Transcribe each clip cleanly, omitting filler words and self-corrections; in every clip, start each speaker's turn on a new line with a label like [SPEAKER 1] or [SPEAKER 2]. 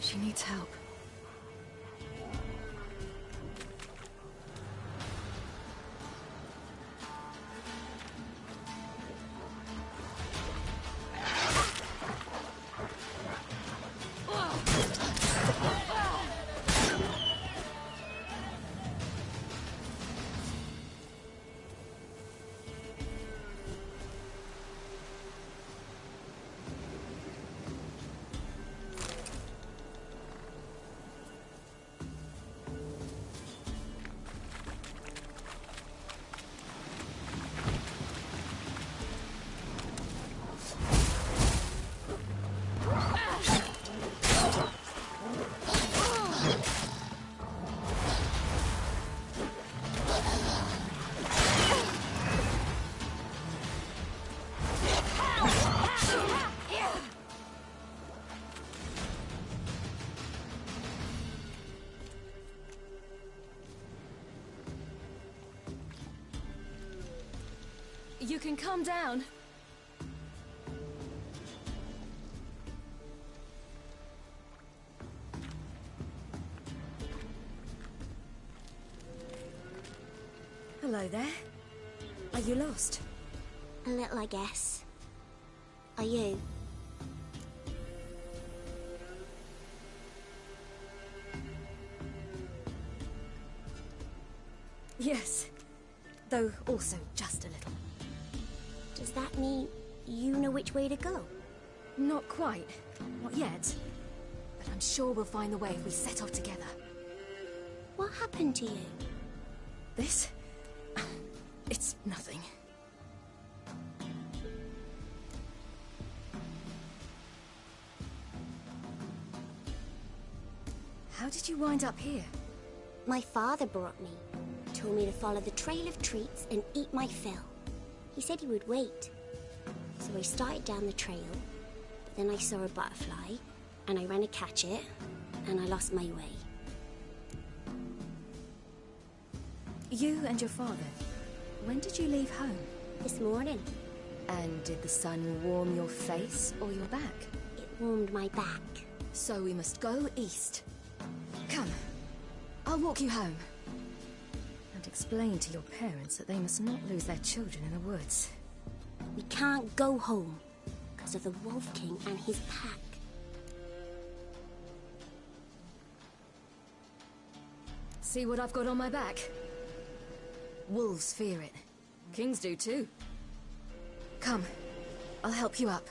[SPEAKER 1] She needs help. You can calm down. Hello there. Are you lost?
[SPEAKER 2] A little, I guess. Are you?
[SPEAKER 1] Yes. Though also just a little.
[SPEAKER 2] Does that mean you know which way to go?
[SPEAKER 1] Not quite. Not yet. But I'm sure we'll find the way if we set off together.
[SPEAKER 2] What happened to you?
[SPEAKER 1] This? It's nothing. How did you wind up here?
[SPEAKER 2] My father brought me. Told me to follow the trail of treats and eat my fill. He said he would wait. So I started down the trail, but then I saw a butterfly, and I ran to catch it, and I lost my way.
[SPEAKER 1] You and your father, when did you leave home?
[SPEAKER 2] This morning.
[SPEAKER 1] And did the sun warm your face or your back?
[SPEAKER 2] It warmed my back.
[SPEAKER 1] So we must go east. Come, I'll walk you home. And explain to your parents that they must not lose their children in the woods.
[SPEAKER 2] We can't go home because of the Wolf King and his pack.
[SPEAKER 1] See what I've got on my back? Wolves fear it. Kings do too. Come, I'll help you up.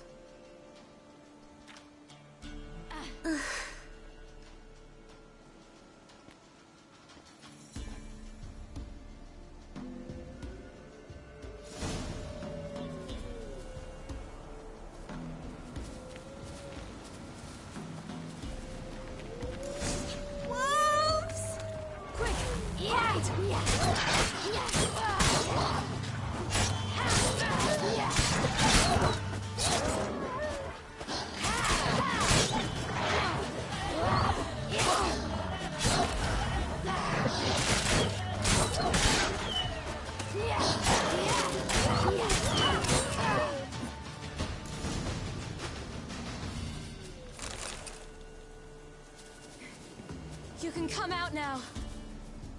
[SPEAKER 1] You can come out now.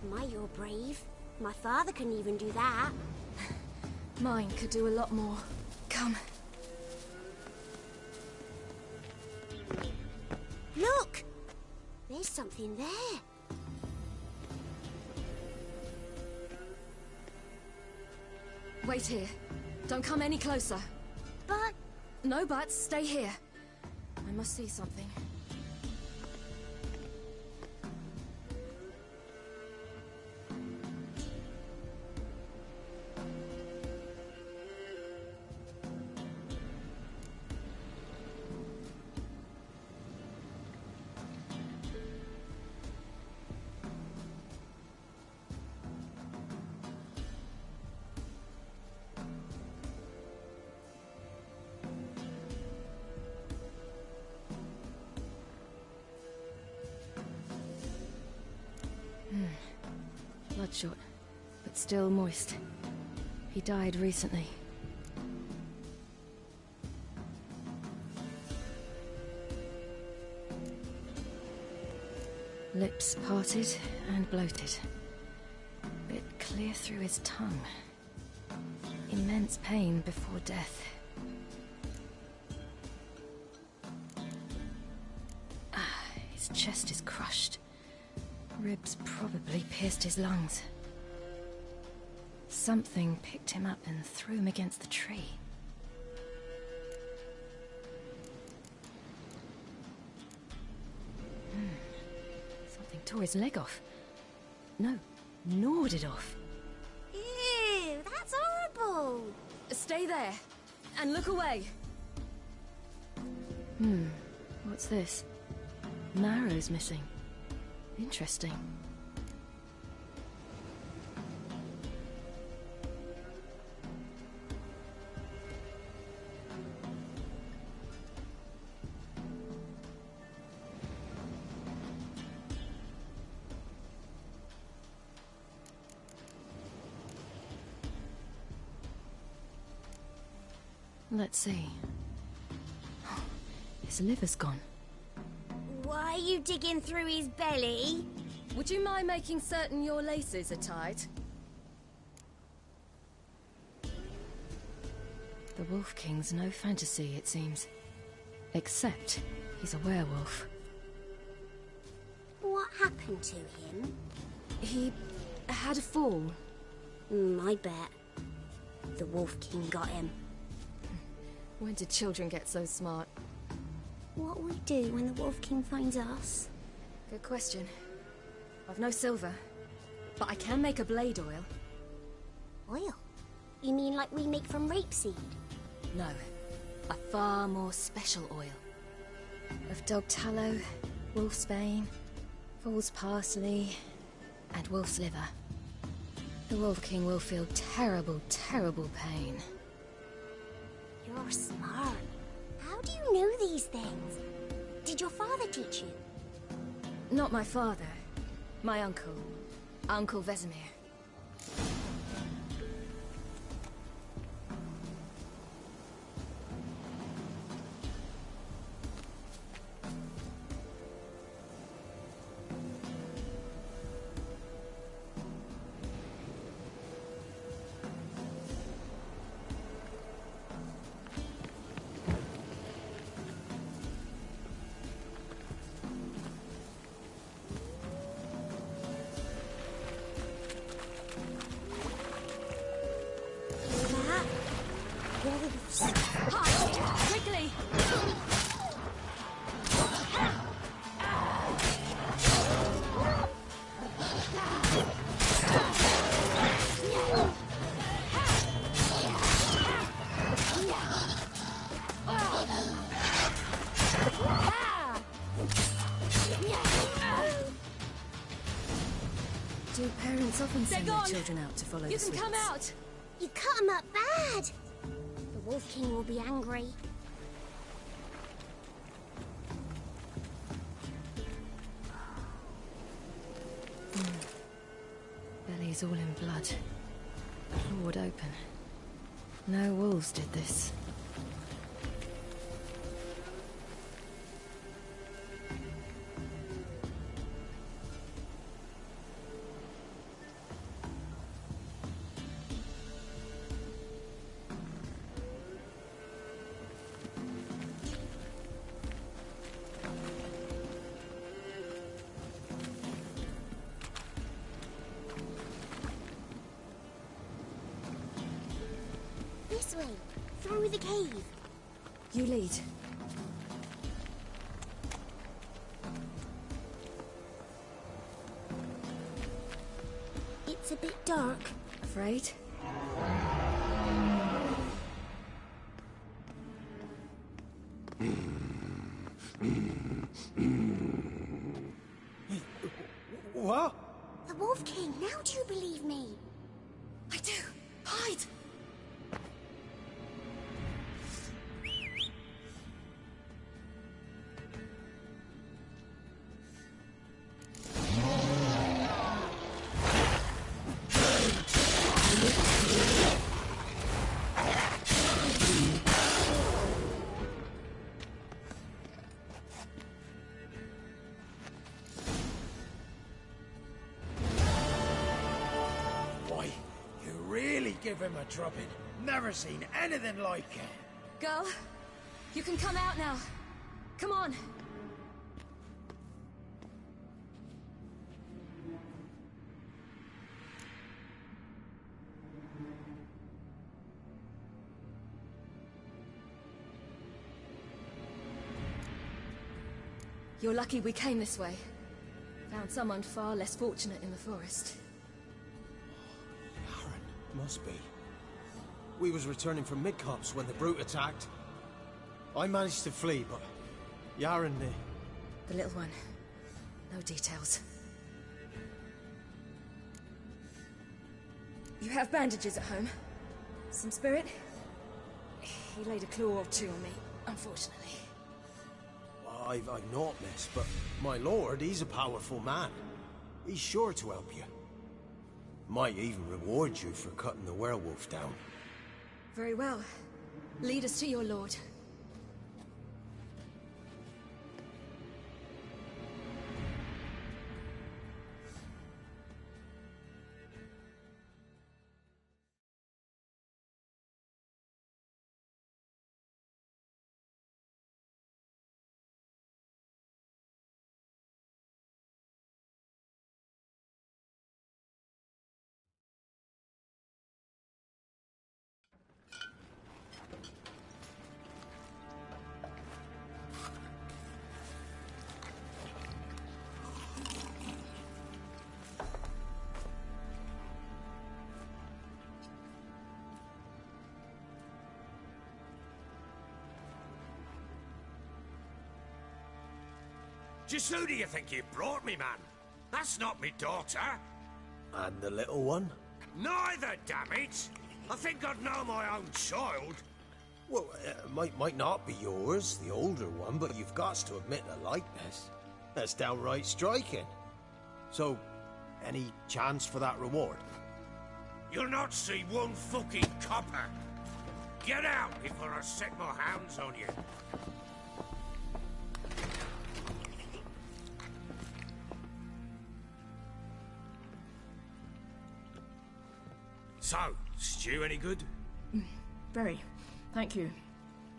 [SPEAKER 2] My, you're brave. My father couldn't even do that.
[SPEAKER 1] Mine could do a lot more. Come.
[SPEAKER 2] Look! There's something there.
[SPEAKER 1] Wait here. Don't come any closer.
[SPEAKER 2] But...
[SPEAKER 1] No buts. Stay here. I must see something. Bloodshot, but still moist. He died recently. Lips parted and bloated. Bit clear through his tongue. Immense pain before death. His chest is crushed. Ribs probably pierced his lungs. Something picked him up and threw him against the tree. Something tore his leg off. No, gnawed it off.
[SPEAKER 2] Ew, that's horrible.
[SPEAKER 1] Stay there, and look away. What's this? Marrow's missing. Interesting. Let's see. His liver's gone.
[SPEAKER 2] Why are you digging through his belly?
[SPEAKER 1] Would you mind making certain your laces are tied? The Wolf King's no fantasy, it seems. Except he's a werewolf.
[SPEAKER 2] What happened to him?
[SPEAKER 1] He had a fall.
[SPEAKER 2] I bet. The Wolf King got him.
[SPEAKER 1] When did children get so smart?
[SPEAKER 2] What will we do when the Wolf King finds us?
[SPEAKER 1] Good question. I've no silver, but I can make a blade oil.
[SPEAKER 2] Oil? You mean like we make from rapeseed?
[SPEAKER 1] No, a far more special oil. Of dog tallow, wolfsbane, fool's parsley, and wolf's liver. The Wolf King will feel terrible, terrible pain.
[SPEAKER 2] You're smart. How do you know these things? Did your father teach you?
[SPEAKER 1] Not my father. My uncle. Uncle Vesemir. Quickly! Do parents often send their children out to follow the sweets? You can come out!
[SPEAKER 2] You cut him up bad! The Wolf King will be angry.
[SPEAKER 1] Belly's all in blood. Clawed open. No wolves did this.
[SPEAKER 2] This way, through the cave.
[SPEAKER 1] You lead.
[SPEAKER 2] It's a bit dark.
[SPEAKER 1] Afraid?
[SPEAKER 3] What?
[SPEAKER 2] The Wolf King, now do you believe me?
[SPEAKER 1] I do. Hide!
[SPEAKER 3] really give him a drubbing. Never seen anything like it.
[SPEAKER 1] Girl, you can come out now. Come on. You're lucky we came this way. Found someone far less fortunate in the forest.
[SPEAKER 4] Aaron, must be. We was returning from mid-cops when the brute attacked. I managed to flee, but Yaren,
[SPEAKER 1] The little one. No details. You have bandages at home? Some spirit? He laid a claw or two on me, unfortunately.
[SPEAKER 4] I've not, miss, but my lord, he's a powerful man. He's sure to help you. Might even reward you for cutting the werewolf down.
[SPEAKER 1] Very well. Lead us to your lord.
[SPEAKER 5] Just who do you think you brought me, man? That's not me daughter.
[SPEAKER 4] And the little one?
[SPEAKER 5] Neither, damn it! I think I'd know my own child.
[SPEAKER 4] Well, might not be yours, the older one, but you've got to admit a likeness. That's downright striking. So, any chance for that reward?
[SPEAKER 5] You'll not see one fucking copper. Get out before I set my hounds on you. So, stew any good?
[SPEAKER 1] Very. Thank you.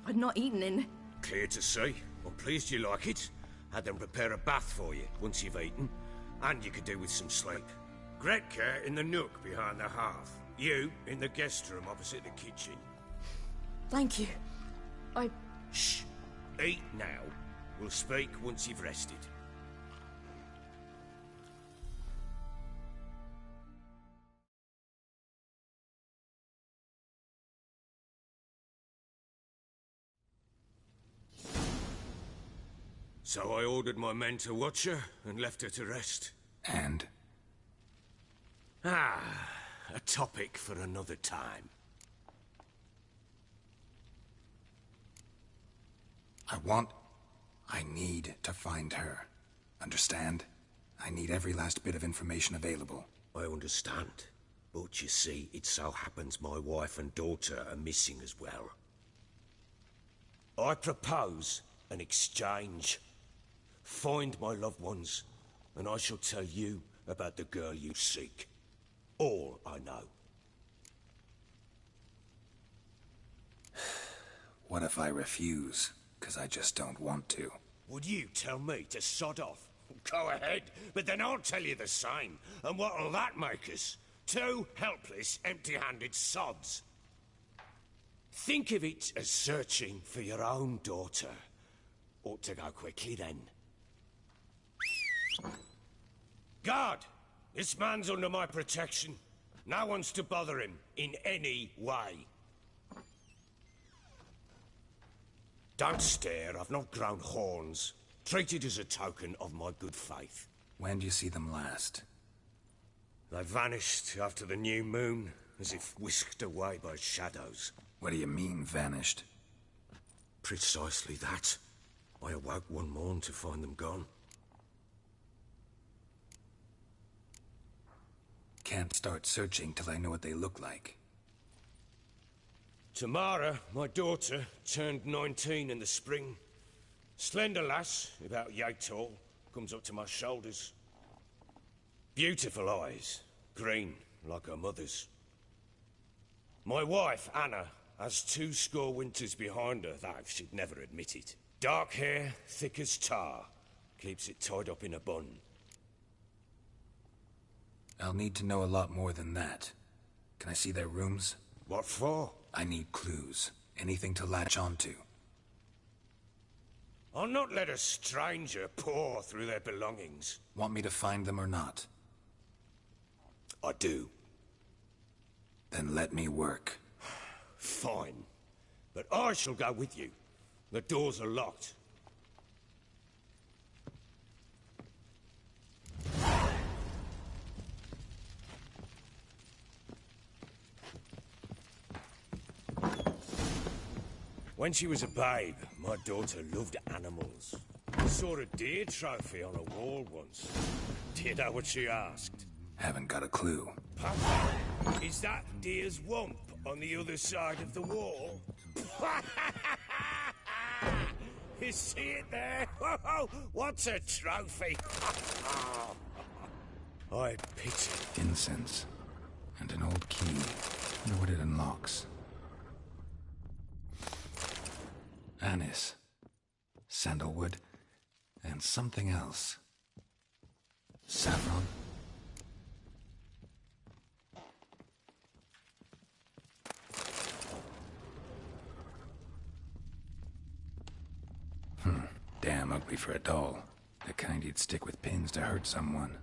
[SPEAKER 1] I'd not eaten in...
[SPEAKER 5] Clear to see. I'm pleased you like it. Had them prepare a bath for you once you've eaten. And you could do with some sleep. Gretka in the nook behind the hearth. You in the guest room opposite the kitchen.
[SPEAKER 1] Thank you.
[SPEAKER 5] Shh. Eat now. We'll speak once you've rested. So I ordered my men to watch her and left her to rest.
[SPEAKER 6] And?
[SPEAKER 5] A topic for another time.
[SPEAKER 6] I need to find her. Understand? I need every last bit of information available.
[SPEAKER 5] I understand. But you see, it so happens my wife and daughter are missing as well. I propose an exchange. Find my loved ones, and I shall tell you about the girl you seek. All I know.
[SPEAKER 6] What if I refuse? 'Cause I just don't want to.
[SPEAKER 5] Would you tell me to sod off? Go ahead, but then I'll tell you the same. And what'll that make us? Two helpless, empty-handed sods. Think of it as searching for your own daughter. Ought to go quickly then. Guard! This man's under my protection. No one's to bother him in any way. Don't stare, I've not grown horns. Treat it as a token of my good faith.
[SPEAKER 6] When do you see them last?
[SPEAKER 5] They vanished after the new moon, as if whisked away by shadows.
[SPEAKER 6] What do you mean, vanished?
[SPEAKER 5] Precisely that. I awoke one morn to find them gone.
[SPEAKER 6] Can't start searching till I know what they look like.
[SPEAKER 5] Tamara, my daughter, turned 19 in the spring. Slender lass, about yay tall, comes up to my shoulders. Beautiful eyes, green, like her mother's. My wife, Anna, has 2 score winters behind her, though she'd never admit it. Dark hair, thick as tar. Keeps it tied up in a bun.
[SPEAKER 6] I'll need to know a lot more than that. Can I see their rooms?
[SPEAKER 5] What for?
[SPEAKER 6] I need clues. Anything to latch onto.
[SPEAKER 5] I'll not let a stranger pore through their belongings.
[SPEAKER 6] Want me to find them or not?
[SPEAKER 5] I do.
[SPEAKER 6] Then let me work.
[SPEAKER 5] Fine. But I shall go with you. The doors are locked. When she was a babe, my daughter loved animals. Saw a deer trophy on a wall once. Do you know what she asked?
[SPEAKER 6] Haven't got a clue.
[SPEAKER 5] Papa, is that deer's wump on the other side of the wall? You see it there? What's a trophy? I pity.
[SPEAKER 6] Incense. And an old key. Wonder what it unlocks. Anise. Sandalwood. And something else. Saffron. Damn ugly for a doll. The kind you'd stick with pins to hurt someone.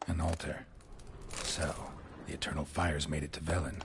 [SPEAKER 6] An altar. So, the eternal fires made it to Velen.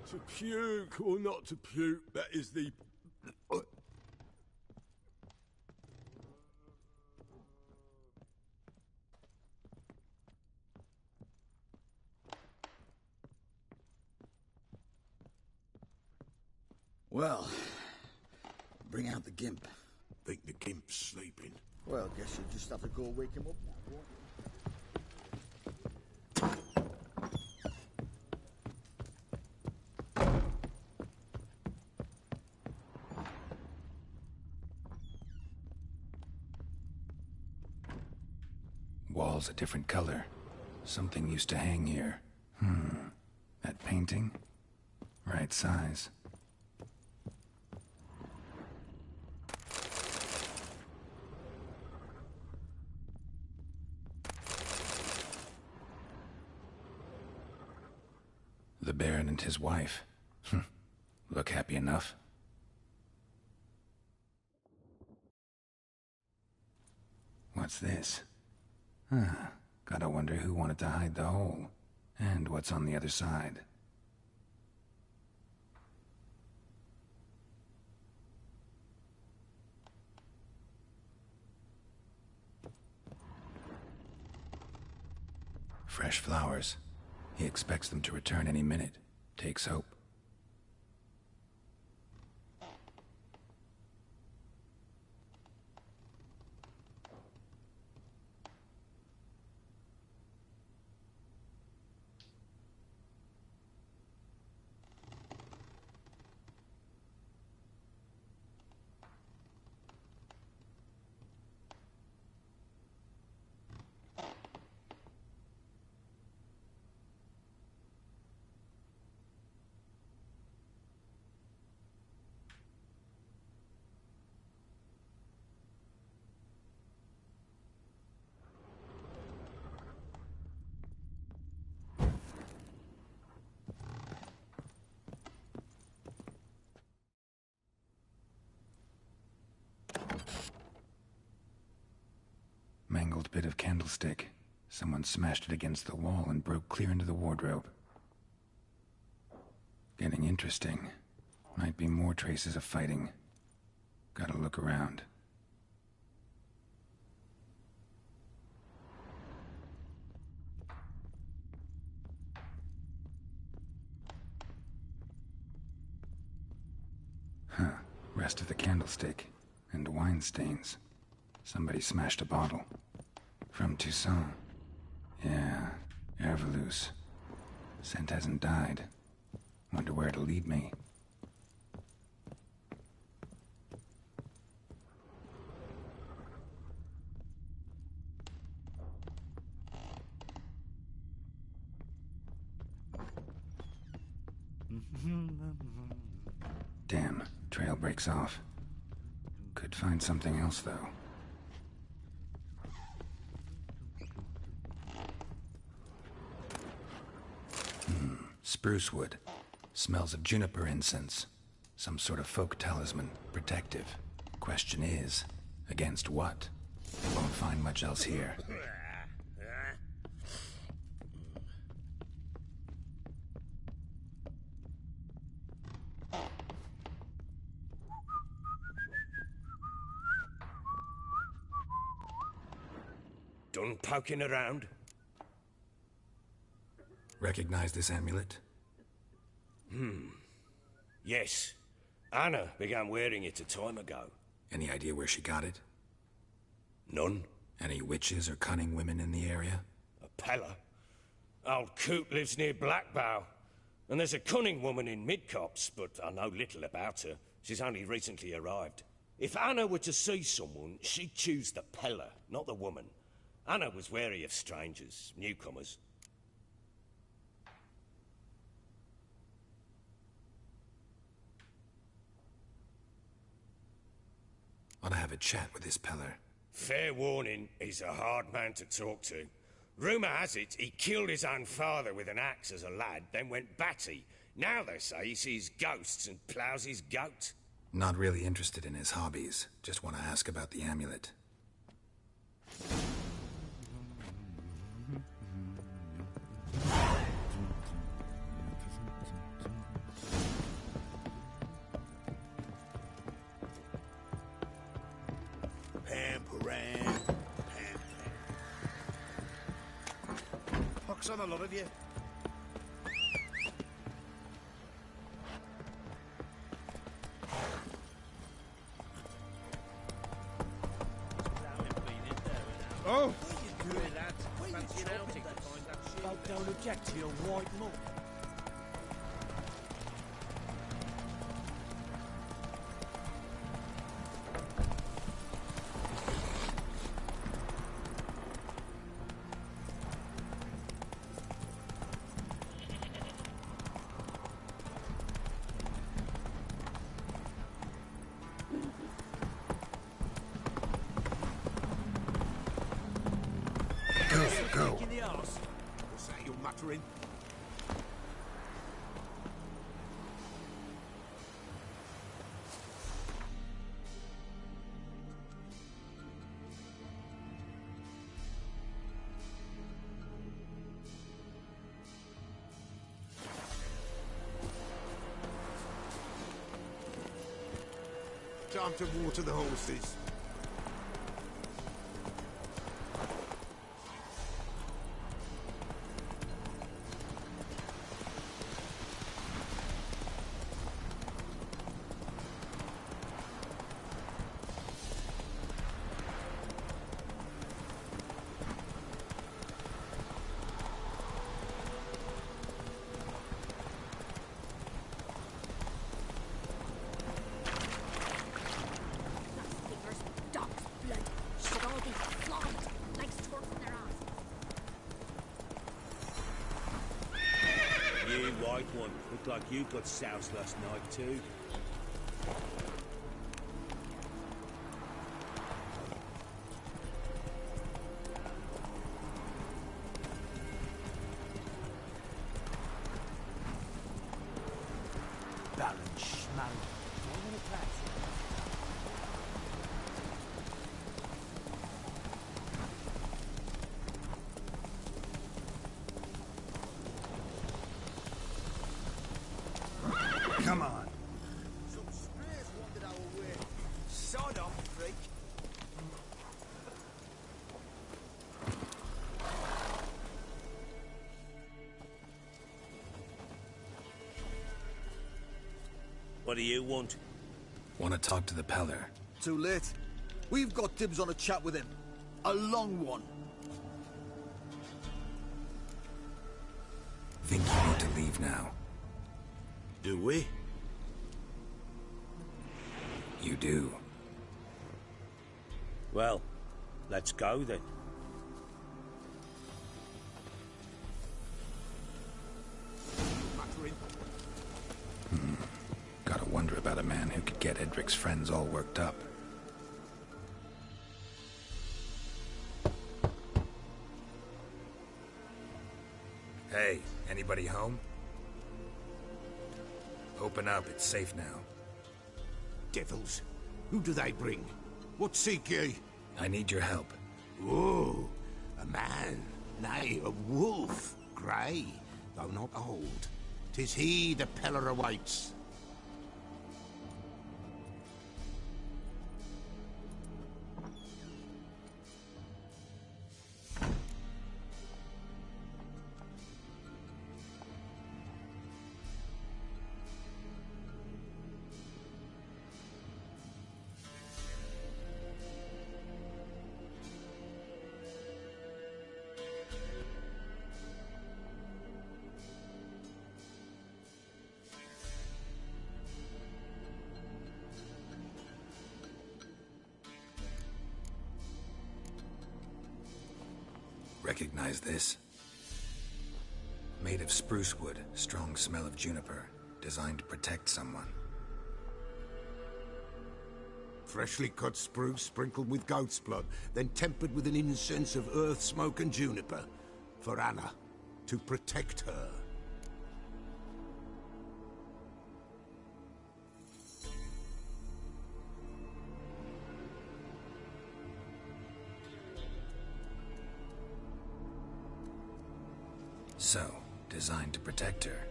[SPEAKER 7] To puke or not to puke, that is the...
[SPEAKER 3] Well, bring out the gimp.
[SPEAKER 5] Think the gimp's sleeping.
[SPEAKER 3] Well, guess you'll just have to go wake him up now, won't you?
[SPEAKER 6] Walls a different color. Something used to hang here. That painting? Right size. The Baron and his wife. Look happy enough. What's this? Gotta wonder who wanted to hide the hole, and what's on the other side. Fresh flowers. He expects them to return any minute. Takes hope. Mangled bit of candlestick. Someone smashed it against the wall and broke clear into the wardrobe. Getting interesting. Might be more traces of fighting. Gotta look around. Rest of the candlestick. And wine stains. Somebody smashed a bottle. From Toussaint. Yeah, Herveloos. Scent hasn't died. Wonder where it'll lead me. Damn, trail breaks off. Could find something else, though. Spruce wood. Smells of juniper incense. Some sort of folk talisman. Protective. Question is, against what? Won't find much else here.
[SPEAKER 5] Done poking around?
[SPEAKER 6] Recognize this amulet?
[SPEAKER 5] Yes. Anna began wearing it a time ago.
[SPEAKER 6] Any idea where she got it?
[SPEAKER 5] None.
[SPEAKER 6] Any witches or cunning women in the area?
[SPEAKER 5] A Pella? Old Coot lives near Blackbow. And there's a cunning woman in Midcopse, but I know little about her. She's only recently arrived. If Anna were to see someone, she'd choose the Pella, not the woman. Anna was wary of strangers, newcomers.
[SPEAKER 6] Ought to have a chat with this Peller.
[SPEAKER 5] Fair warning, he's a hard man to talk to. Rumour has it he killed his own father with an axe as a lad, then went batty. Now they say he sees ghosts and ploughs his goat.
[SPEAKER 6] Not really interested in his hobbies. Just want to ask about the amulet.
[SPEAKER 3] Pox on a lot of you. Oh! What are you doing, lad? Fancy an outing to find that shit? Folk don't object to your white mug.
[SPEAKER 6] Go.
[SPEAKER 3] In the arse. What's that you're muttering?
[SPEAKER 7] time to water the horses.
[SPEAKER 5] White one. Looked like you got soused last night too.
[SPEAKER 3] Baron Schmarrn.
[SPEAKER 6] Come on.
[SPEAKER 7] Some spears wanted our way. Sod off, freak.
[SPEAKER 5] What do you want?
[SPEAKER 6] Want to talk to the Peller.
[SPEAKER 8] Too late. We've got dibs on a chat with him. A long one.
[SPEAKER 6] Think you need to leave now.
[SPEAKER 5] Do we?
[SPEAKER 6] You do.
[SPEAKER 5] Well, let's go then.
[SPEAKER 6] Gotta wonder about a man who could get Edric's friends all worked up. Hey, anybody home? Open up, it's safe now.
[SPEAKER 7] Devils. Who do they bring? What seek ye?
[SPEAKER 6] I need your help.
[SPEAKER 7] Oh, a man. Nay, a wolf. Grey, though not old. 'Tis he the Peller awaits.
[SPEAKER 6] Recognize this? Made of spruce wood, strong smell of juniper, designed to protect someone.
[SPEAKER 7] Freshly cut spruce sprinkled with goat's blood, then tempered with an incense of earth, smoke and juniper. For Anna, to protect her.
[SPEAKER 6] So, designed to protect her.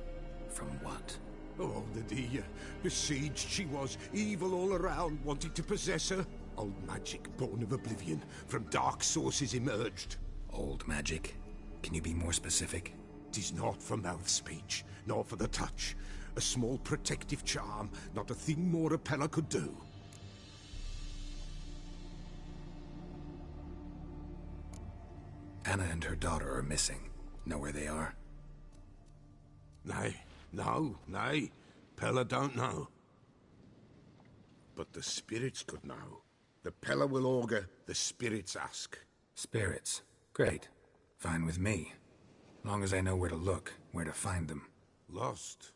[SPEAKER 6] From what?
[SPEAKER 7] Oh, the besieged she was, evil all around, wanting to possess her. Old magic, born of oblivion, from dark sources emerged.
[SPEAKER 6] Old magic? Can you be more specific?
[SPEAKER 7] 'Tis not for mouth speech, nor for the touch. A small protective charm, not a thing more a Peller could do.
[SPEAKER 6] Anna and her daughter are missing. Know where they are?
[SPEAKER 7] Nay, nay. Peller don't know. But the spirits could know. The Peller will augur, the spirits ask.
[SPEAKER 6] Spirits. Great. Fine with me. Long as I know where to look, where to find them.
[SPEAKER 7] Lost,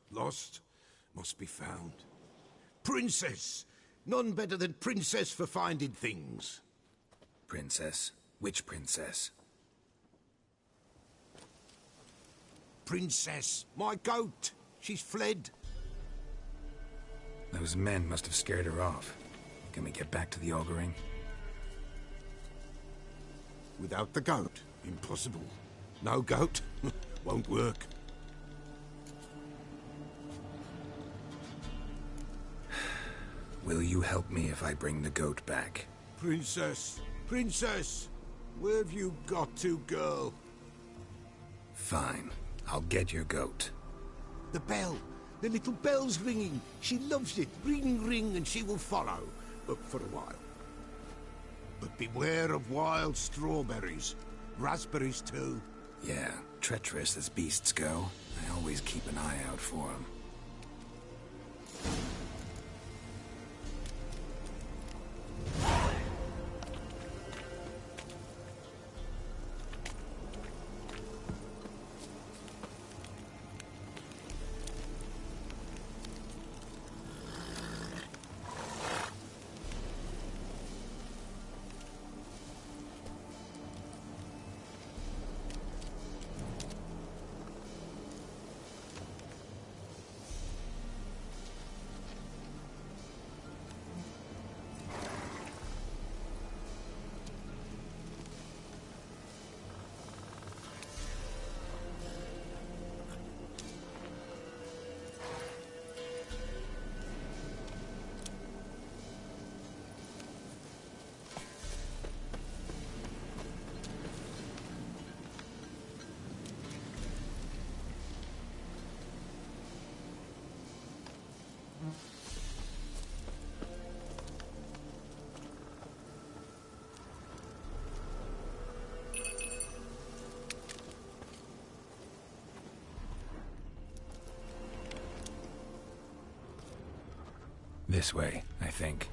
[SPEAKER 7] must be found. Princess! None better than Princess for finding things.
[SPEAKER 6] Princess? Which princess?
[SPEAKER 7] Princess, my goat. She's fled.
[SPEAKER 6] Those men must have scared her off. Can we get back to the auguring?
[SPEAKER 7] Without the goat, impossible. No goat, won't work.
[SPEAKER 6] Will you help me if I bring the goat back?
[SPEAKER 7] Princess! Princess! Where have you got to, girl?
[SPEAKER 6] Fine. I'll get your goat.
[SPEAKER 7] The bell! The little bell's ringing. She loves it. Ring, ring, and she will follow. But for a while. But beware of wild strawberries. Raspberries, too.
[SPEAKER 6] Yeah, treacherous as beasts go. I always keep an eye out for them. This way, I think.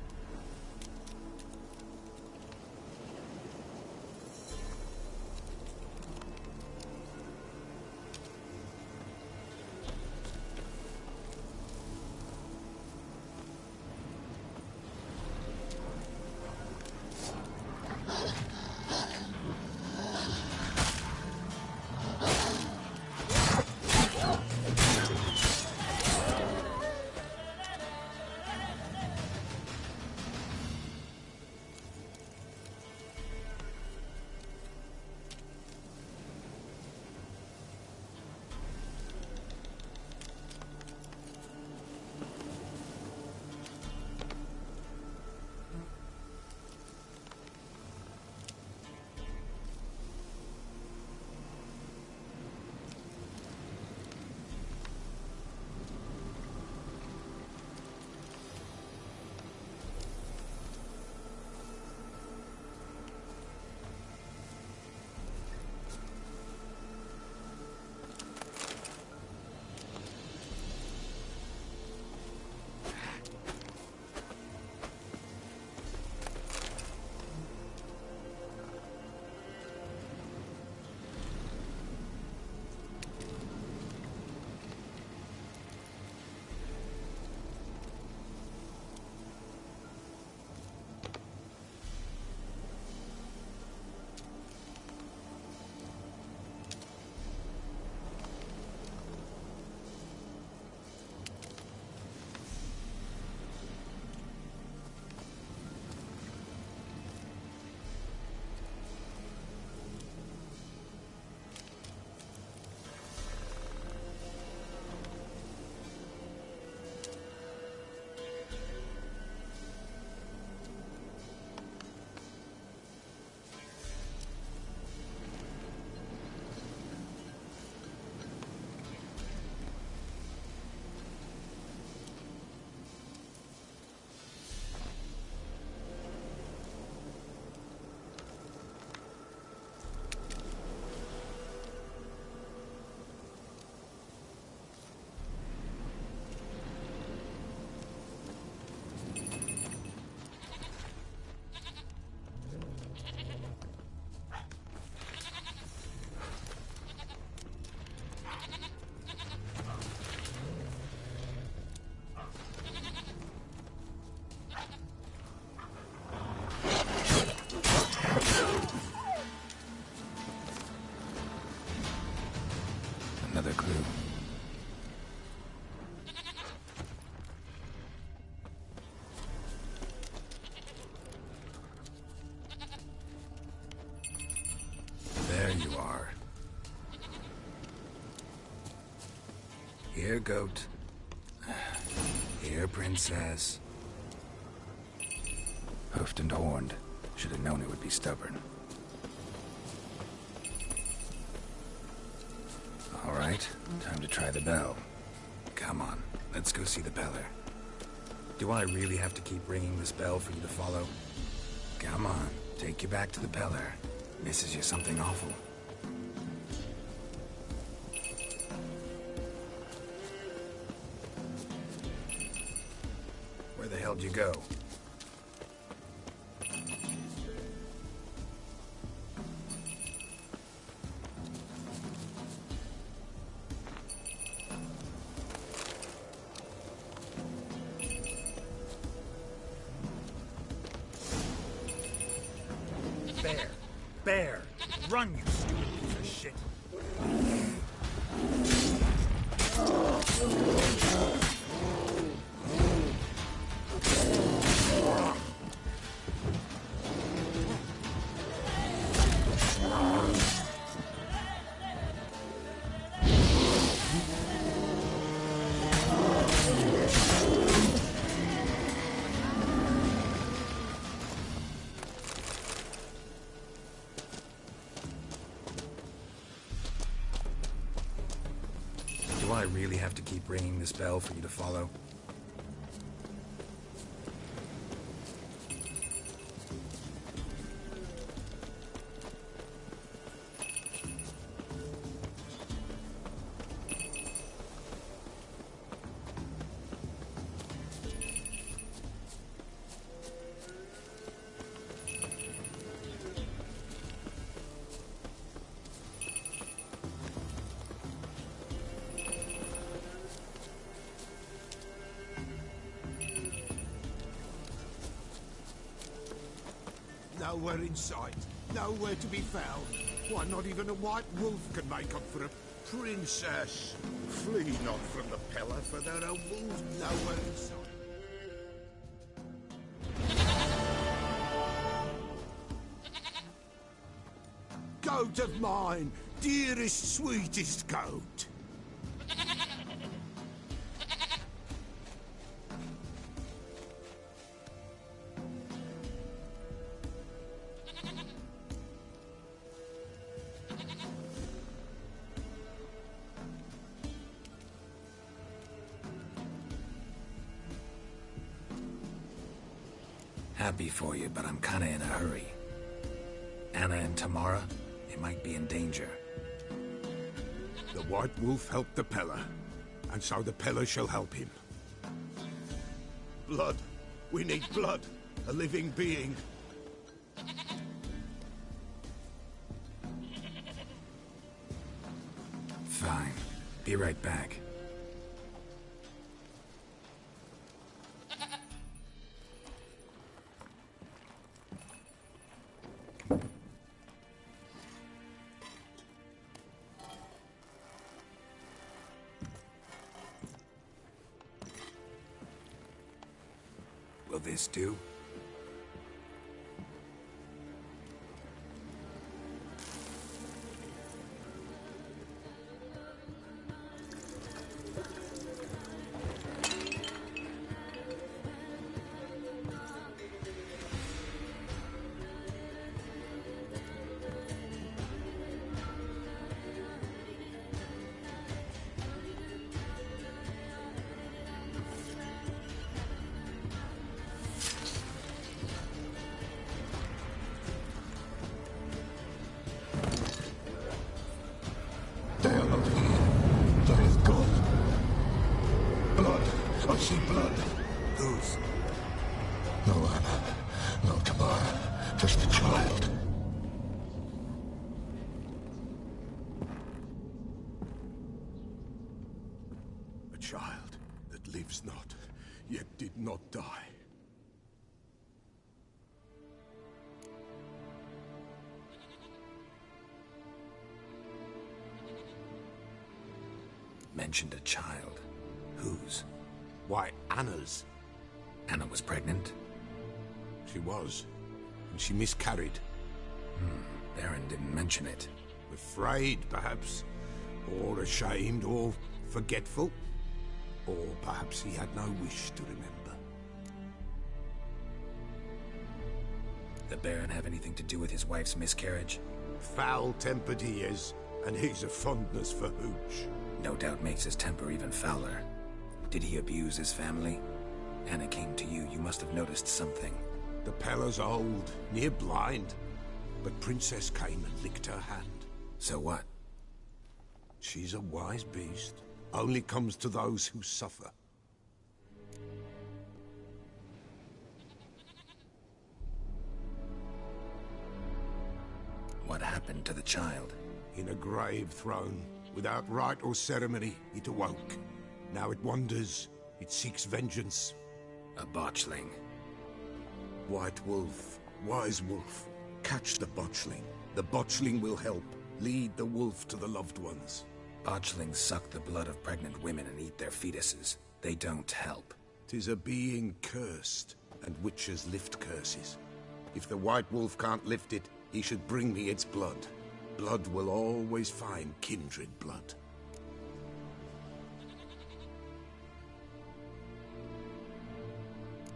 [SPEAKER 6] Another clue. There you are. Here, goat. Here, princess. hoofed and horned. Should have known it would be stubborn. All right, time to try the bell. Come on, let's go see the Peller. Do I really have to keep ringing this bell for you to follow? Come on, take you back to the Peller. Misses you something awful. Where the hell'd you go?
[SPEAKER 3] Bear! Run, you stupid piece of shit!
[SPEAKER 6] Do I really have to keep ringing this bell for you to follow?
[SPEAKER 7] Nowhere in sight, nowhere to be found. Why, not even a white wolf can make up for a princess. Flee not from the Peller, for there are wolves nowhere in sight. Goat of mine, dearest, sweetest goat.
[SPEAKER 6] Happy for you, but I'm kinda in a hurry. Anna and Tamara, they might be in danger.
[SPEAKER 7] The white wolf helped the Peller, and so the Peller shall help him. Blood. We need blood. A living being.
[SPEAKER 6] Fine. Be right back. Will this do?
[SPEAKER 7] There is God. Blood. I see blood.
[SPEAKER 6] Whose?
[SPEAKER 7] No Anna. No Tamara. Just the child. A child that lives not, yet did not die.
[SPEAKER 6] Mentioned a child. Whose?
[SPEAKER 7] Why, Anna's.
[SPEAKER 6] Anna was pregnant?
[SPEAKER 7] She was. And she miscarried.
[SPEAKER 6] Baron didn't mention it.
[SPEAKER 7] Afraid, perhaps. Or ashamed, or forgetful. Or perhaps he had no wish to remember.
[SPEAKER 6] the Baron have anything to do with his wife's miscarriage?
[SPEAKER 7] Foul-tempered he is, and he's a fondness for hooch.
[SPEAKER 6] No doubt makes his temper even fouler. Did he abuse his family? Anna came to you. You must have noticed something.
[SPEAKER 7] The Pella's old, near blind. But Princess came and licked her hand.
[SPEAKER 6] So what?
[SPEAKER 7] She's a wise beast. Only comes to those who suffer.
[SPEAKER 6] What happened to the child?
[SPEAKER 7] In a grave thrown. Without rite or ceremony, it awoke. Now it wanders. It seeks vengeance.
[SPEAKER 6] A botchling.
[SPEAKER 7] White wolf. Wise wolf. Catch the botchling. The botchling will help. Lead the wolf to the loved ones.
[SPEAKER 6] Botchlings suck the blood of pregnant women and eat their fetuses. They don't help.
[SPEAKER 7] 'Tis a being cursed, and witches lift curses. If the white wolf can't lift it, he should bring me its blood. Blood will always find kindred blood.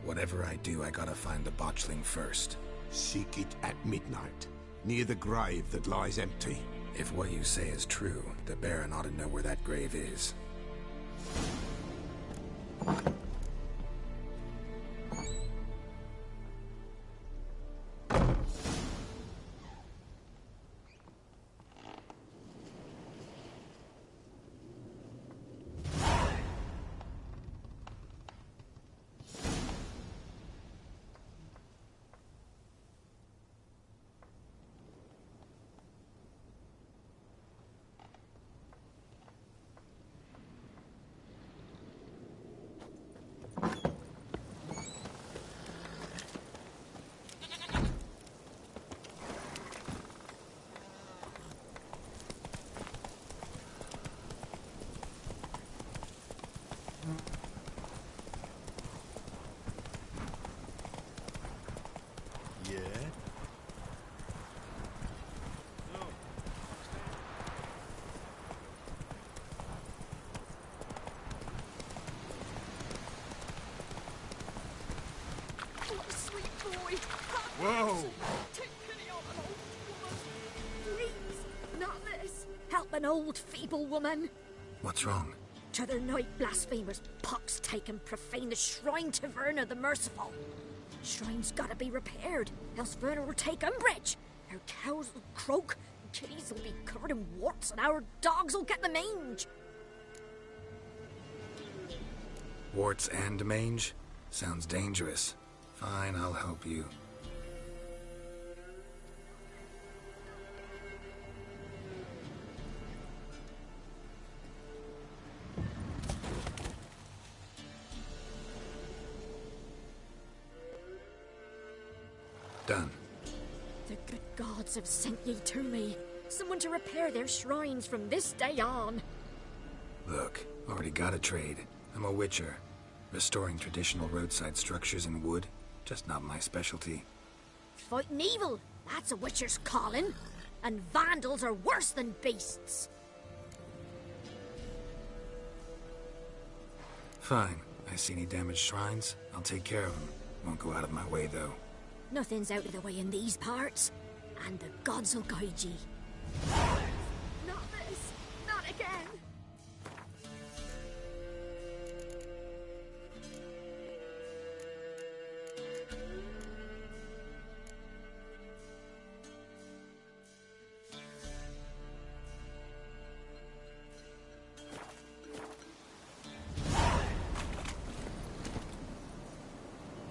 [SPEAKER 6] Whatever I do, I gotta find the botchling first.
[SPEAKER 7] Seek it at midnight, near the grave that lies empty.
[SPEAKER 6] If what you say is true, the Baron ought to know where that grave is.
[SPEAKER 3] Whoa!
[SPEAKER 1] Take pity on an old woman. Please, not this. Help an old feeble woman.
[SPEAKER 6] What's wrong?
[SPEAKER 1] T'other night blasphemers pox take and profane the shrine to Verna the Merciful. Shrine's gotta be repaired, else Verna will take umbrage. Our cows will croak, and kitties will be covered in warts, and our dogs will get the mange.
[SPEAKER 6] Warts and mange? Sounds dangerous. Fine, I'll help you. Done.
[SPEAKER 1] The good gods have sent ye to me. Someone to repair their shrines from this day on.
[SPEAKER 6] Look, already got a trade. I'm a witcher. Restoring traditional roadside structures in wood, just not my specialty.
[SPEAKER 1] Fighting evil, that's a witcher's calling. And vandals are worse than beasts.
[SPEAKER 6] Fine. I see any damaged shrines, I'll take care of them. Won't go out of my way, though.
[SPEAKER 1] Nothing's out of the way in these parts, and the gods will guide ye. Not this! Not again!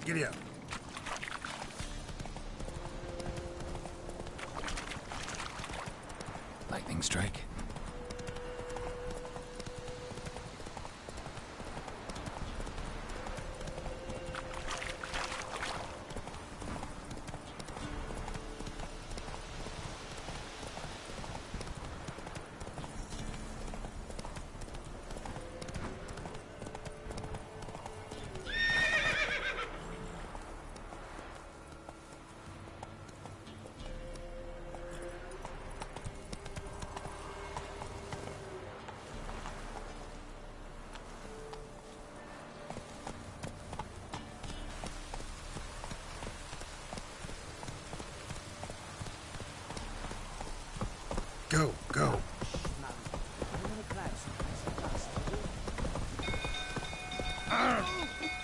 [SPEAKER 6] Giddy up. Lightning strike. Go, go.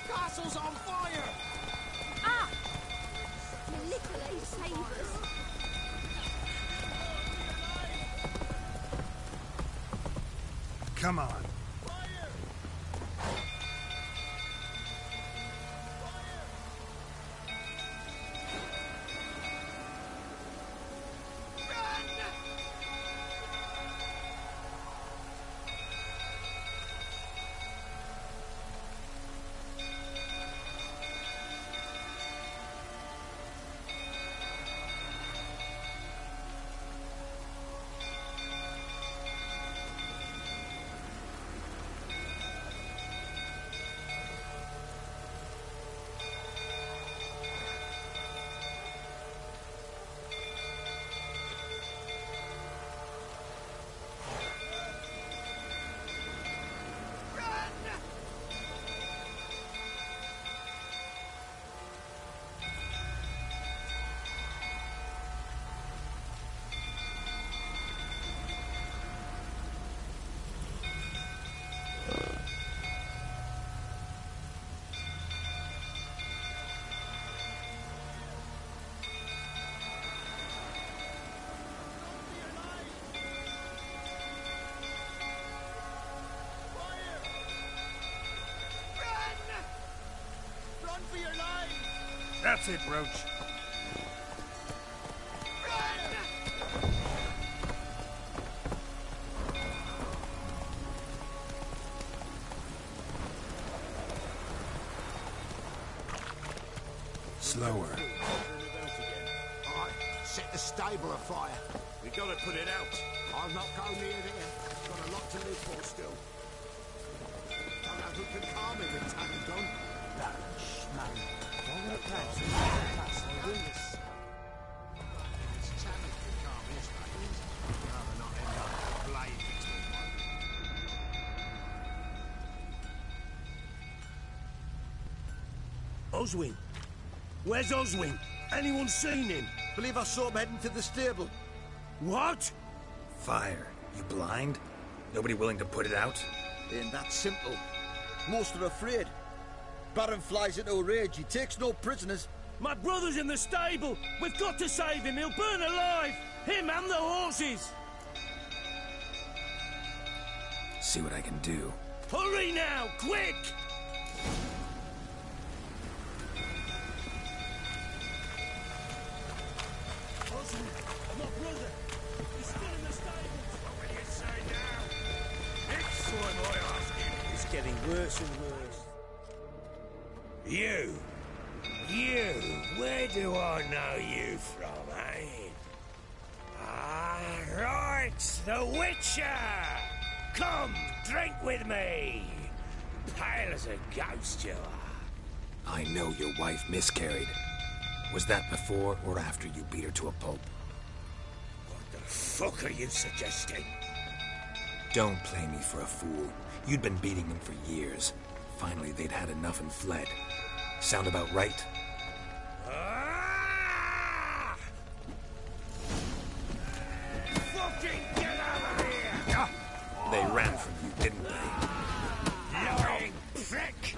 [SPEAKER 3] Castle's on fire!
[SPEAKER 2] Ah! You little ace savers.
[SPEAKER 6] Come on.
[SPEAKER 3] Run for your life!
[SPEAKER 6] That's it, Roach. Slower.
[SPEAKER 7] Aye, set the stable afire.
[SPEAKER 3] We gotta put it out.
[SPEAKER 7] I'll not go near there. Got a lot to live for still. Don't know who can calm me with tanning gun. It's Tanner can calm his babies. Rather not end up blade between one.
[SPEAKER 5] Oswin? Where's Oswin? Anyone seen him?
[SPEAKER 8] Believe I saw him heading to the stable.
[SPEAKER 5] What?
[SPEAKER 6] Fire. You blind? Nobody willing to put it out?
[SPEAKER 8] Ain't that simple. Most are afraid. Baron flies into a rage. He takes no prisoners.
[SPEAKER 5] My brother's in the stable. We've got to save him. He'll burn alive. Him and the horses.
[SPEAKER 6] See what I can do.
[SPEAKER 5] Hurry now, quick! Oswin, my brother. He's still in the stables. What will you say now? Next time I ask him. It's getting worse and worse. You, where do I know you from, eh? Ah, right, the Witcher! Come, drink with me! Pale as a ghost you are.
[SPEAKER 6] I know your wife miscarried. Was that before or after you beat her to a pulp?
[SPEAKER 5] What the fuck are you suggesting?
[SPEAKER 6] Don't play me for a fool. You'd been beating them for years. Finally, they'd had enough and fled. Sound about right?
[SPEAKER 5] Ah! Fucking get out of here!
[SPEAKER 6] They ran from you, didn't they?
[SPEAKER 5] Lying prick!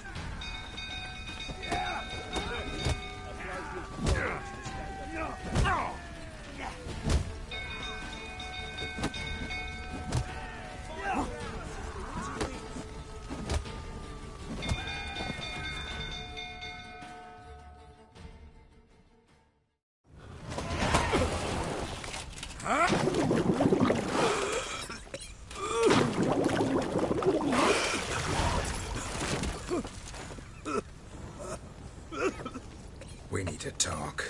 [SPEAKER 6] We need to talk.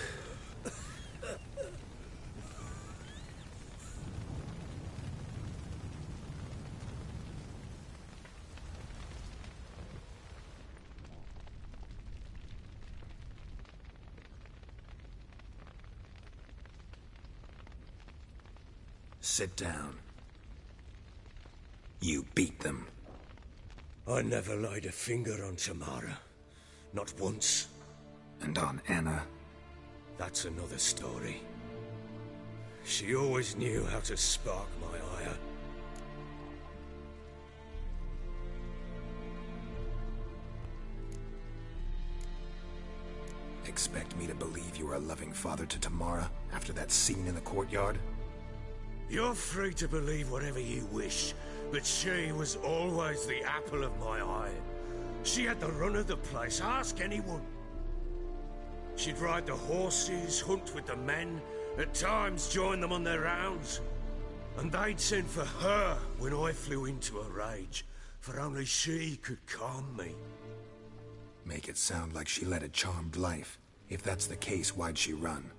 [SPEAKER 6] Sit down. You beat them.
[SPEAKER 5] I never laid a finger on Tamara. Not once.
[SPEAKER 6] And on Anna.
[SPEAKER 5] That's another story. She always knew how to spark my ire.
[SPEAKER 6] Expect me to believe you were a loving father to Tamara after that scene in the courtyard?
[SPEAKER 5] You're free to believe whatever you wish, but she was always the apple of my eye. She had the run of the place, ask anyone. She'd ride the horses, hunt with the men, at times join them on their rounds. And they'd send for her when I flew into a rage, for only she could calm me.
[SPEAKER 6] Make it sound like she led a charmed life. If that's the case, why'd she run?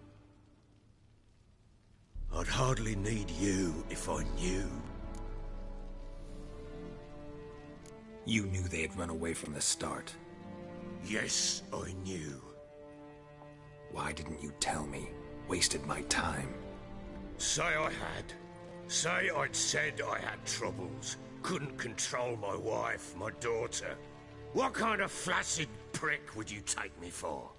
[SPEAKER 5] I'd hardly need you if I knew.
[SPEAKER 6] You knew they had run away from the start.
[SPEAKER 5] Yes, I knew.
[SPEAKER 6] Why didn't you tell me? Wasted my time.
[SPEAKER 5] Say I had. Say I'd said I had troubles. Couldn't control my wife, my daughter. What kind of flaccid prick would you take me for?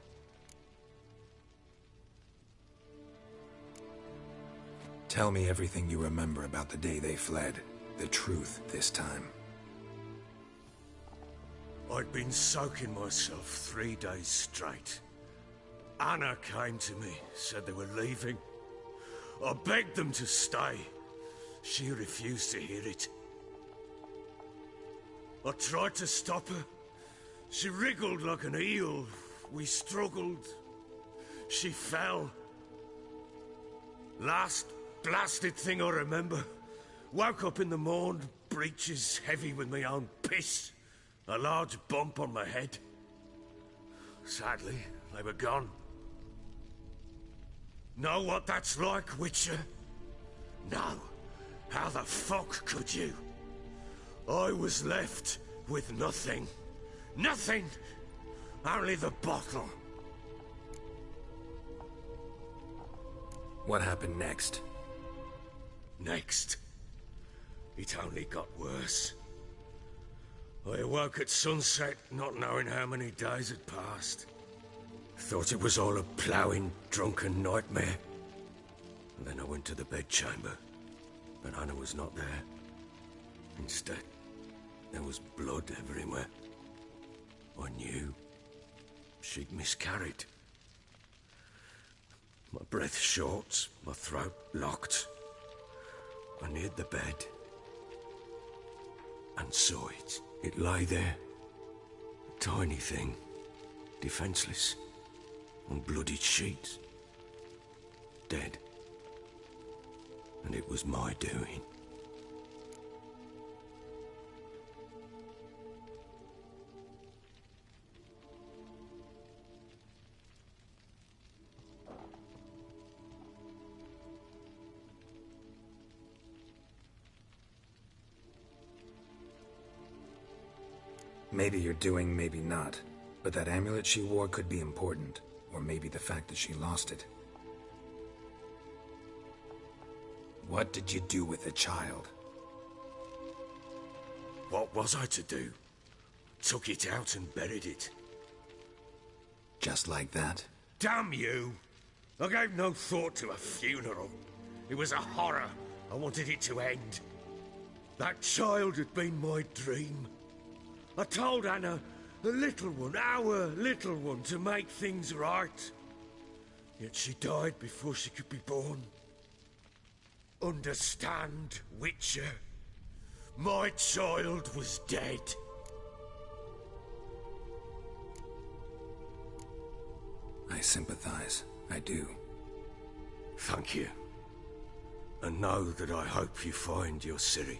[SPEAKER 6] Tell me everything you remember about the day they fled. The truth this time.
[SPEAKER 5] I'd been soaking myself 3 days straight. Anna came to me, said they were leaving. I begged them to stay. She refused to hear it. I tried to stop her. She wriggled like an eel. We struggled. She fell. Last blasted thing I remember. Woke up in the morn, breeches heavy with my own piss. A large bump on my head. Sadly, they were gone. Know what that's like, Witcher? No. How the fuck could you? I was left with nothing. Nothing! Only the bottle.
[SPEAKER 6] What happened next?
[SPEAKER 5] Next? It only got worse. I awoke at sunset, not knowing how many days had passed. Thought it was all a ploughing, drunken nightmare. And then I went to the bedchamber, but Anna was not there. Instead, there was blood everywhere. I knew she'd miscarried. My breath short, my throat locked. I neared the bed and saw it. It lay there, a tiny thing, defenseless, on bloodied sheets, dead. And it was my doing.
[SPEAKER 6] Maybe you're doing, maybe not. But that amulet she wore could be important. Or maybe the fact that she lost it. What did you do with the child?
[SPEAKER 5] What was I to do? Took it out and buried it.
[SPEAKER 6] Just like that?
[SPEAKER 5] Damn you! I gave no thought to a funeral. It was a horror. I wanted it to end. That child had been my dream. I told Anna, the little one, our little one, to make things right. Yet she died before she could be born. Understand, Witcher? My child was dead.
[SPEAKER 6] I sympathize. I do.
[SPEAKER 5] Thank you. And know that I hope you find your Ciri.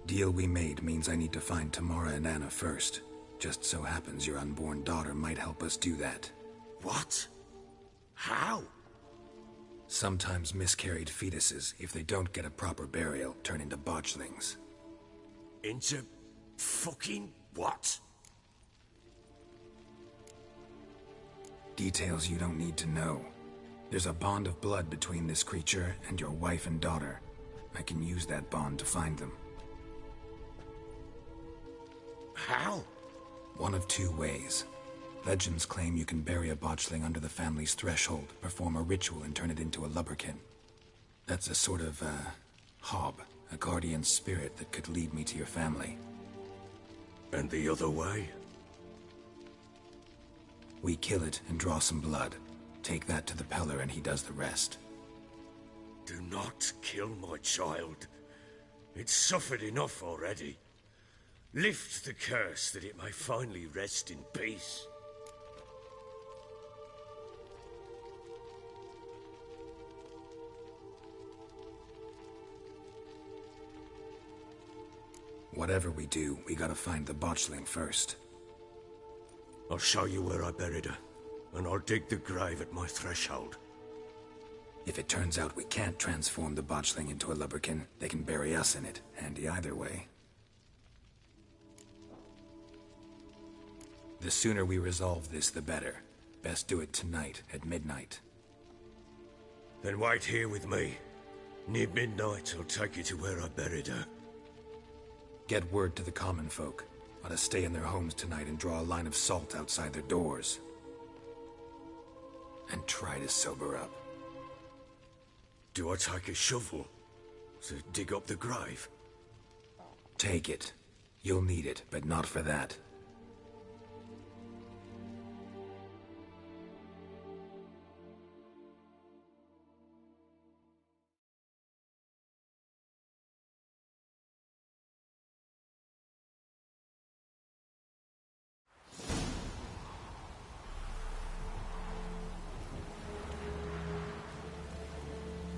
[SPEAKER 6] Deal we made means I need to find Tamara and Anna first. Just so happens your unborn daughter might help us do that.
[SPEAKER 5] What? How?
[SPEAKER 6] Sometimes miscarried fetuses, if they don't get a proper burial, turn into botchlings.
[SPEAKER 5] Into fucking what?
[SPEAKER 6] Details you don't need to know. There's a bond of blood between this creature and your wife and daughter. I can use that bond to find them.
[SPEAKER 5] How?
[SPEAKER 6] One of two ways. Legends claim you can bury a botchling under the family's threshold, perform a ritual, and turn it into a lubberkin. That's a sort of, hob. A guardian spirit that could lead me to your family.
[SPEAKER 5] And the other way?
[SPEAKER 6] We kill it and draw some blood. Take that to the Peller and he does the rest.
[SPEAKER 5] Do not kill my child. It's suffered enough already. Lift the curse that it may finally rest in peace.
[SPEAKER 6] Whatever we do, we gotta find the botchling first.
[SPEAKER 5] I'll show you where I buried her, and I'll dig the grave at my threshold.
[SPEAKER 6] If it turns out we can't transform the botchling into a lubberkin, they can bury us in it. Handy either way. The sooner we resolve this, the better. Best do it tonight, at midnight.
[SPEAKER 5] Then wait here with me. Near midnight, I'll take you to where I buried her.
[SPEAKER 6] Get word to the common folk. Ought to stay in their homes tonight and draw a line of salt outside their doors. And try to sober up.
[SPEAKER 5] Do I take a shovel to dig up the grave?
[SPEAKER 6] Take it. You'll need it, but not for that.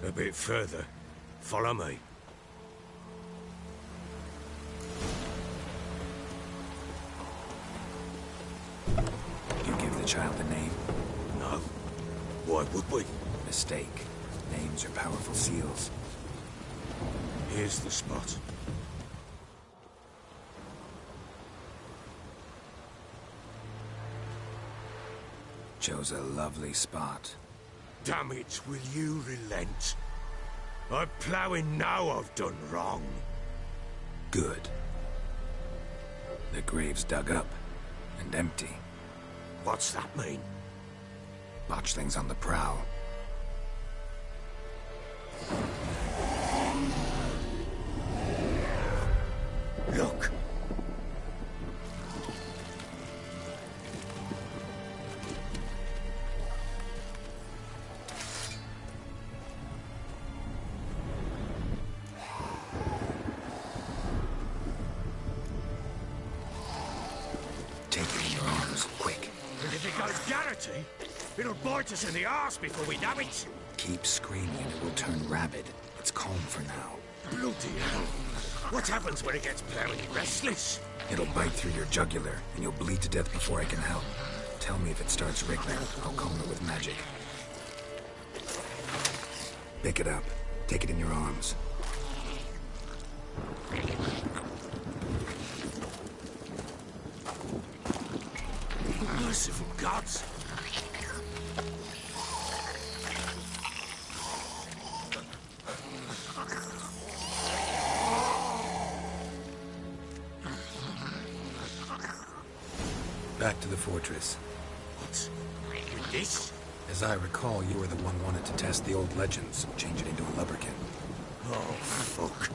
[SPEAKER 5] A bit further. Follow me.
[SPEAKER 6] You give the child a name?
[SPEAKER 5] No. Why would we?
[SPEAKER 6] Mistake. Names are powerful seals.
[SPEAKER 5] Here's the spot.
[SPEAKER 6] Chose a lovely spot.
[SPEAKER 5] Damn it, will you relent? I'm ploughing now I've done wrong.
[SPEAKER 6] Good. The grave's dug up and empty.
[SPEAKER 5] What's that mean?
[SPEAKER 6] Botchling's on the prowl.
[SPEAKER 5] Look!
[SPEAKER 6] Take it in your arms, quick.
[SPEAKER 5] And if it goes Garrity, it'll bite us in the arse before we know it.
[SPEAKER 6] Keep screaming and it will turn rabid. It's calm for now.
[SPEAKER 5] Bloody hell. What happens when it gets very restless?
[SPEAKER 6] It'll bite through your jugular, and you'll bleed to death before I can help. Tell me if it starts wriggling. I'll calm it with magic. Pick it up. Take it in your arms.
[SPEAKER 5] Merciful gods!
[SPEAKER 6] Back to the fortress.
[SPEAKER 5] What? With this?
[SPEAKER 6] As I recall, you were the one wanted to test the old legends, change it into a lubberkin.
[SPEAKER 5] Oh, fuck.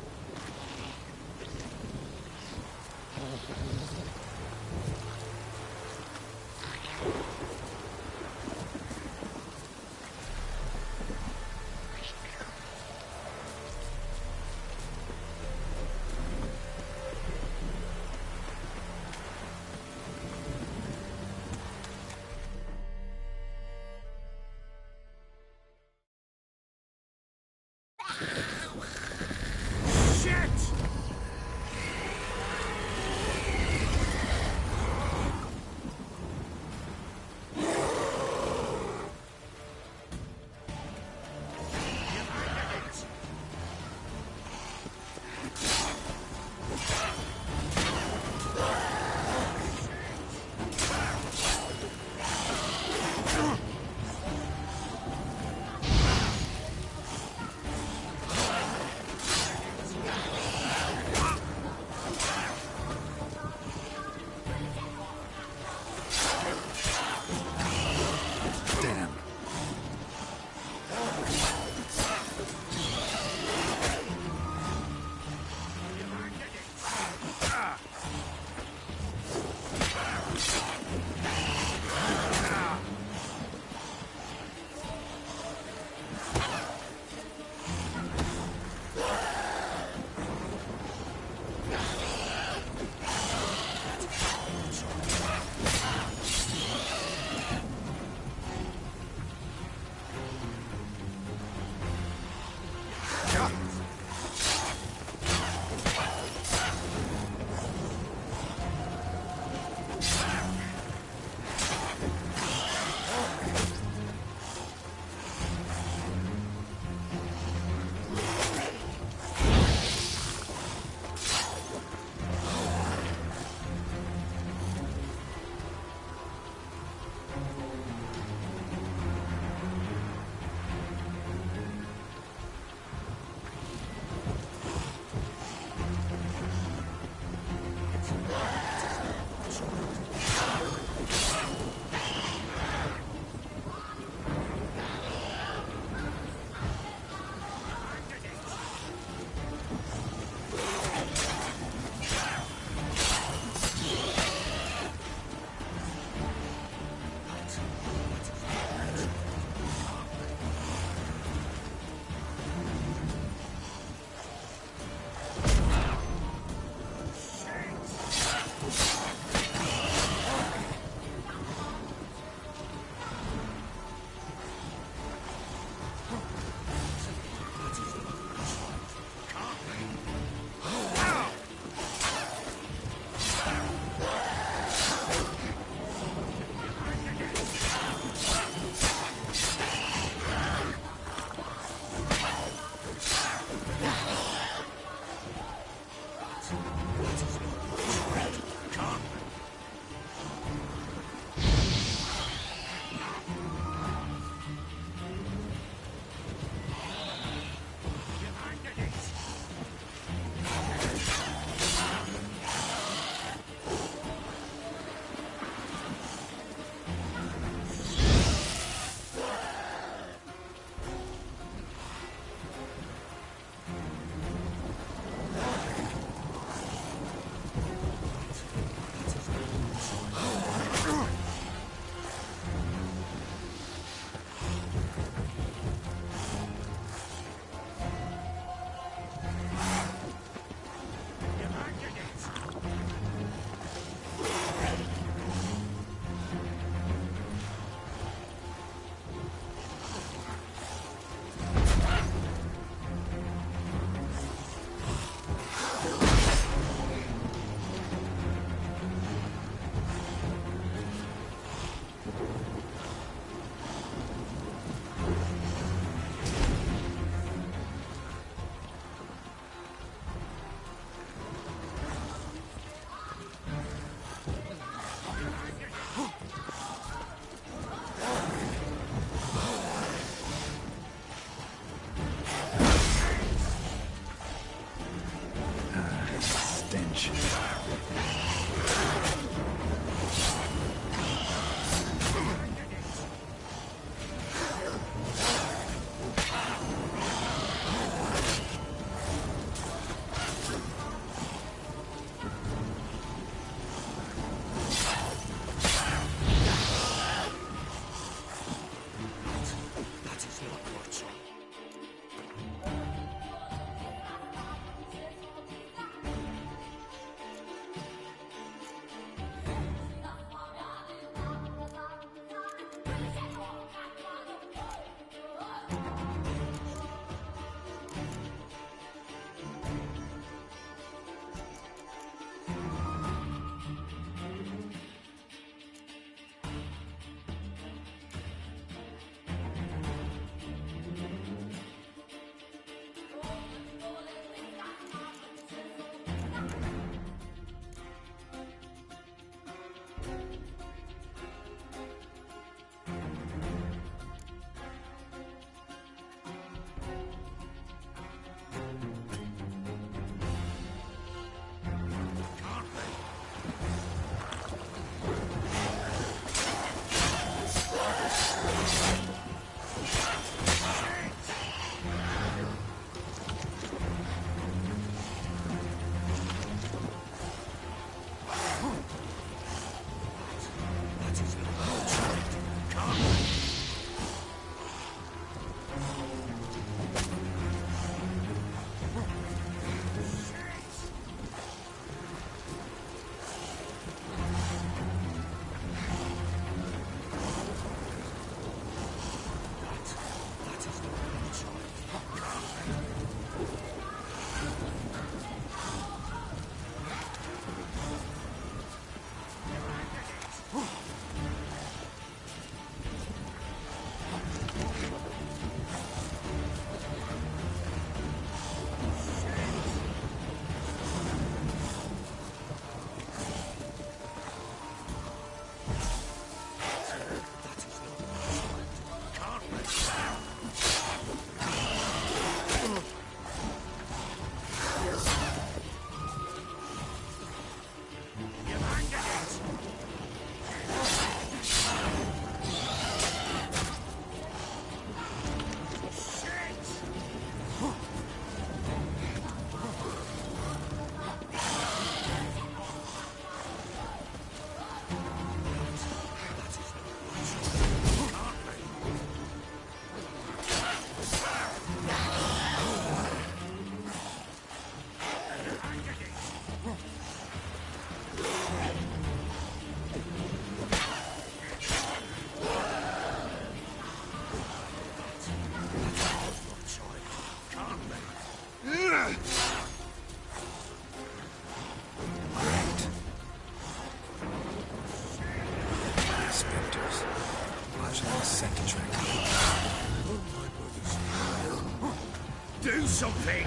[SPEAKER 7] Do something!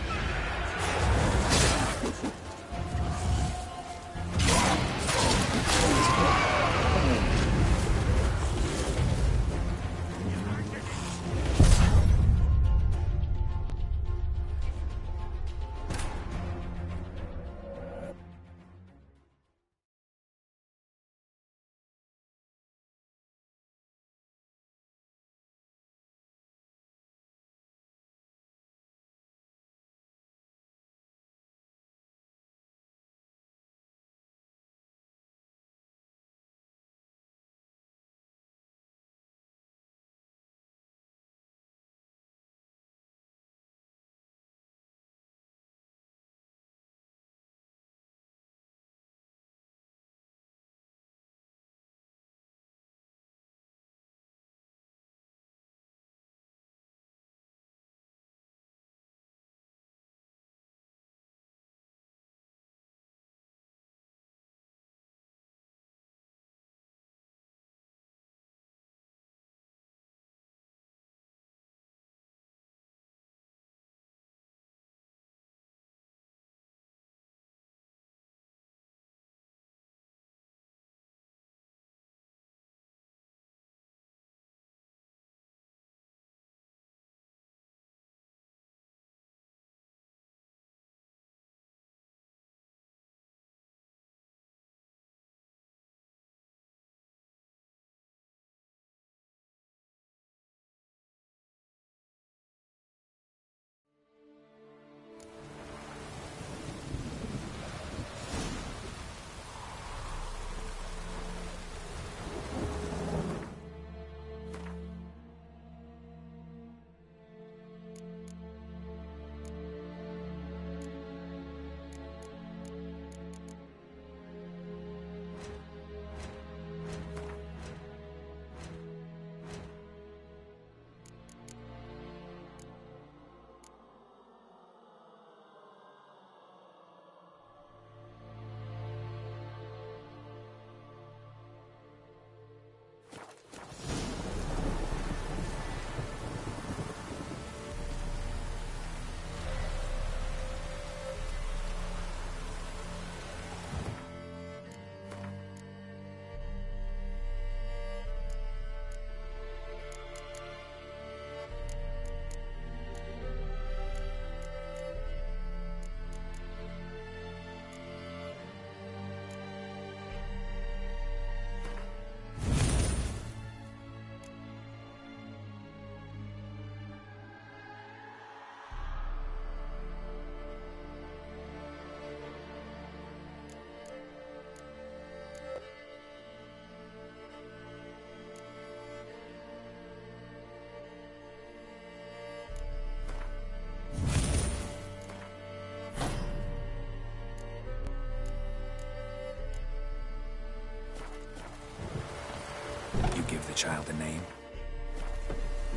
[SPEAKER 6] Give the child a name?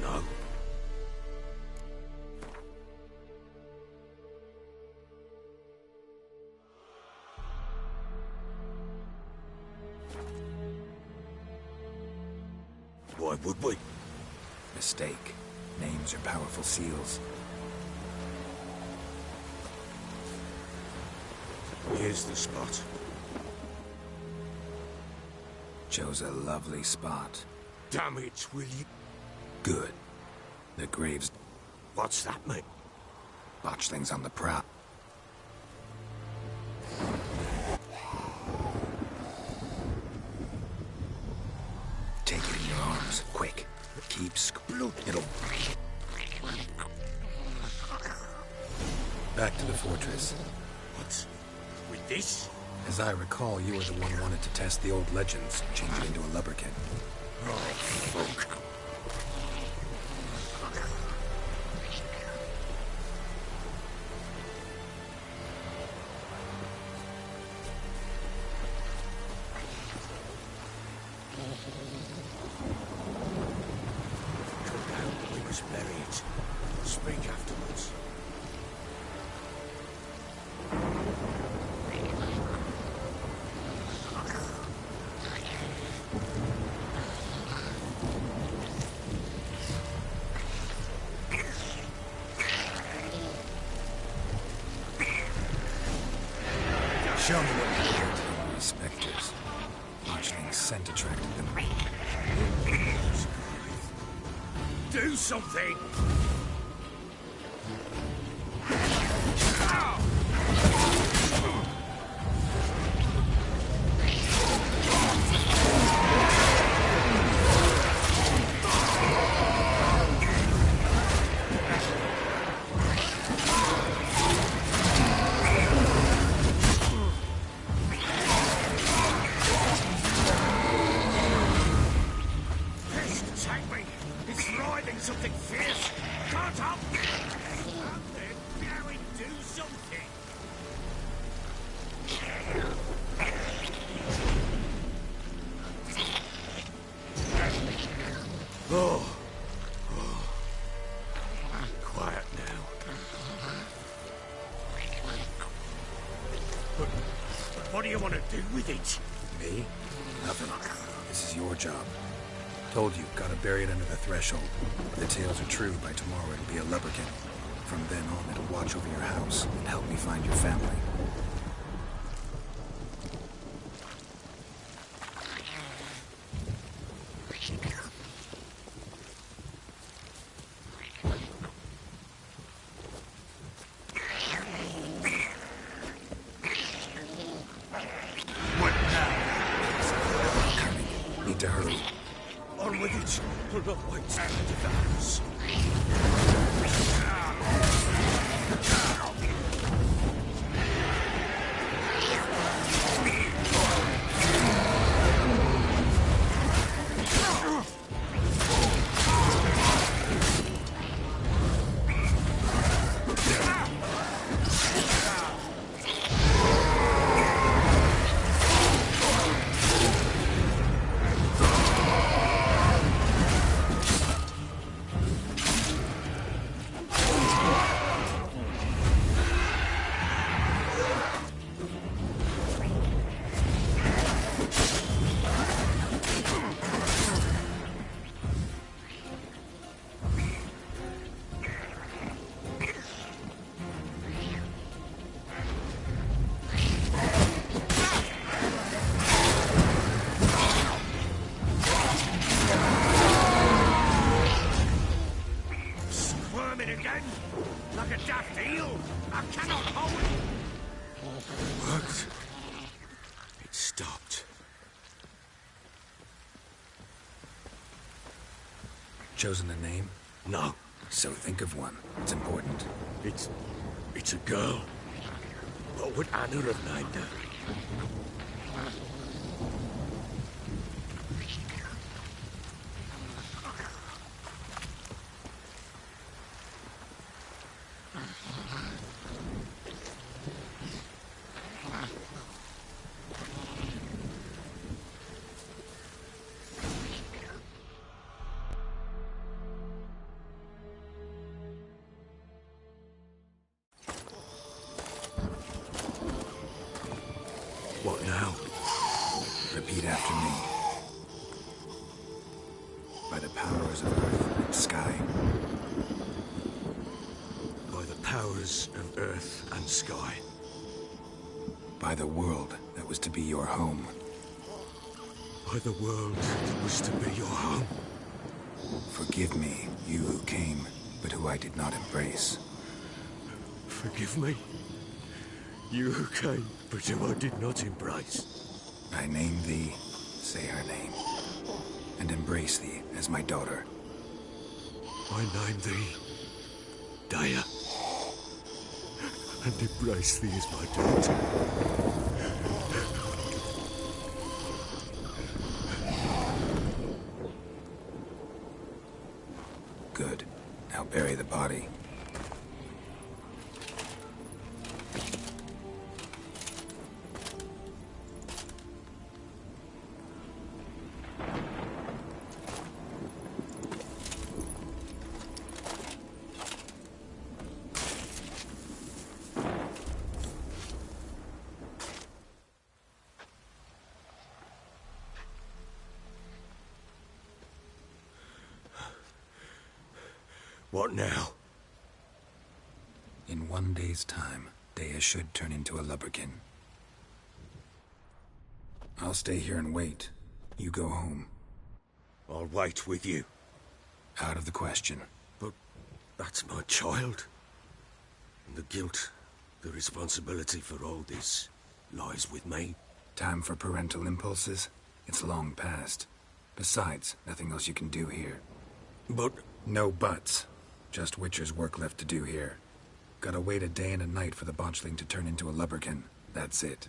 [SPEAKER 5] No. Why would we?
[SPEAKER 6] Mistake. Names are powerful seals.
[SPEAKER 5] Here's the spot.
[SPEAKER 6] Chose a lovely spot.
[SPEAKER 5] Damn it, will you?
[SPEAKER 6] Good. The grave's
[SPEAKER 5] What's that mean?
[SPEAKER 6] botchlings on the prowl. Take it in your arms, quick. Keep blood. It'll... Back to the fortress.
[SPEAKER 5] What? With this?
[SPEAKER 6] As I recall, you were the one who wanted to test the old legends, change it into a lubberkin.
[SPEAKER 5] Oh, fuck. Come down, we must bury it. Speak afterwards.
[SPEAKER 6] Show me what you did to the specters. Archling scent attracted them.
[SPEAKER 5] Do something! Something fierce! Can't help! Up there, Gary, do something! Oh. Quiet now. But what do you want to do with it?
[SPEAKER 6] Me? Nothing. This is your job. Told you, gotta bury it under the threshold. If the tales are true, by tomorrow it'll be a lubberkin. From then on, it'll watch over your house and help me find your family.
[SPEAKER 5] What now?
[SPEAKER 6] Need to hurry.
[SPEAKER 5] On with it! We'll not wait to advance. Again? Like a daft eel? I cannot hold it! Worked. It stopped.
[SPEAKER 6] Chosen a name?
[SPEAKER 5] No.
[SPEAKER 6] So think of one. It's important.
[SPEAKER 5] It's a girl. What would Anna have named her? What now?
[SPEAKER 6] Repeat after me. By the powers of earth and sky.
[SPEAKER 5] By the powers of earth and sky.
[SPEAKER 6] By the world that was to be your home.
[SPEAKER 5] By the world that was to be your home.
[SPEAKER 6] Forgive me, you who came, but who I did not embrace.
[SPEAKER 5] Forgive me. You who came, but who I did not embrace.
[SPEAKER 6] I name thee, say her name, and embrace thee as my daughter.
[SPEAKER 5] I name thee, Daya, and embrace thee as my daughter.
[SPEAKER 6] Good. Now bury the body.
[SPEAKER 5] What now?
[SPEAKER 6] In 1 day's time, Daya should turn into a lubberkin. I'll stay here and wait. You go home.
[SPEAKER 5] I'll wait with you.
[SPEAKER 6] Out of the question.
[SPEAKER 5] But that's my child. And the guilt, the responsibility for all this lies with me.
[SPEAKER 6] Time for parental impulses? It's long past. Besides, nothing else you can do here.
[SPEAKER 5] But...
[SPEAKER 6] No buts. Just Witcher's work left to do here. Gotta wait a day and a night for the botchling to turn into a lubberkin. That's it.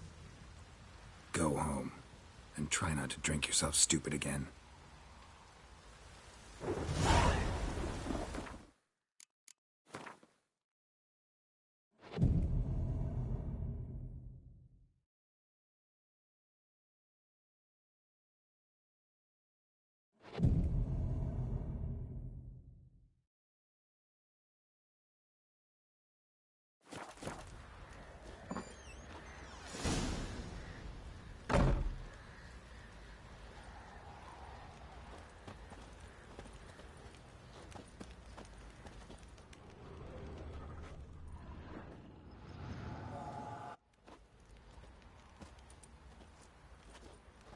[SPEAKER 6] Go home. And try not to drink yourself stupid again.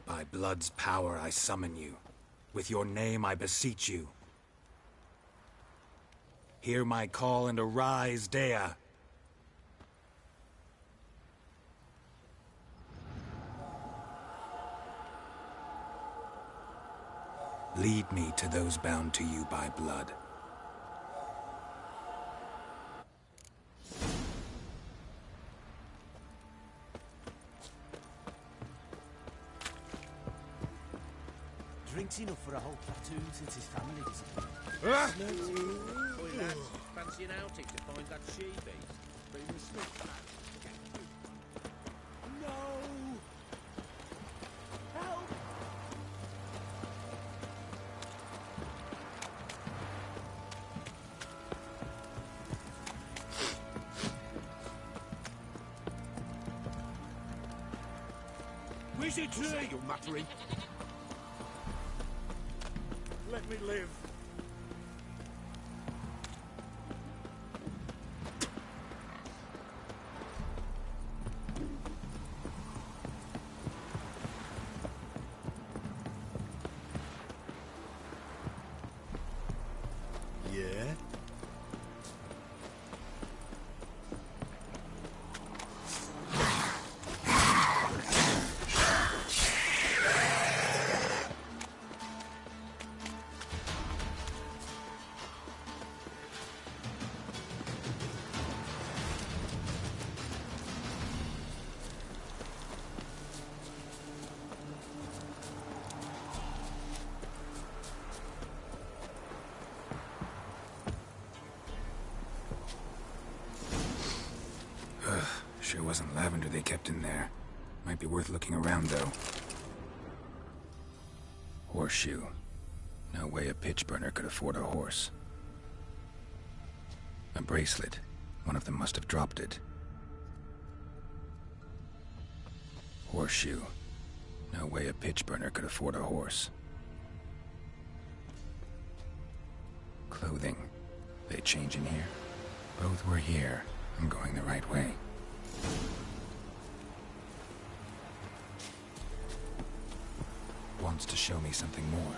[SPEAKER 6] By blood's power I summon you. With your name I beseech you. Hear my call and arise, Dea. Lead me to those bound to you by blood.
[SPEAKER 3] Drinks enough for a whole platoon since his family disappeared.
[SPEAKER 9] Oi, lads, fancy an outing to find that she-beast? Bring the snuff back.
[SPEAKER 3] No! Help!
[SPEAKER 7] Where's your tree, you muttering? Let me live. Yeah?
[SPEAKER 6] Sure wasn't lavender they kept in there. Might be worth looking around, though. Horseshoe. No way a pitch burner could afford a horse. A bracelet. One of them must have dropped it. Horseshoe. No way a pitch burner could afford a horse. Clothing. They change in here? Both were here. I'm going the right way. Wants to show me something more.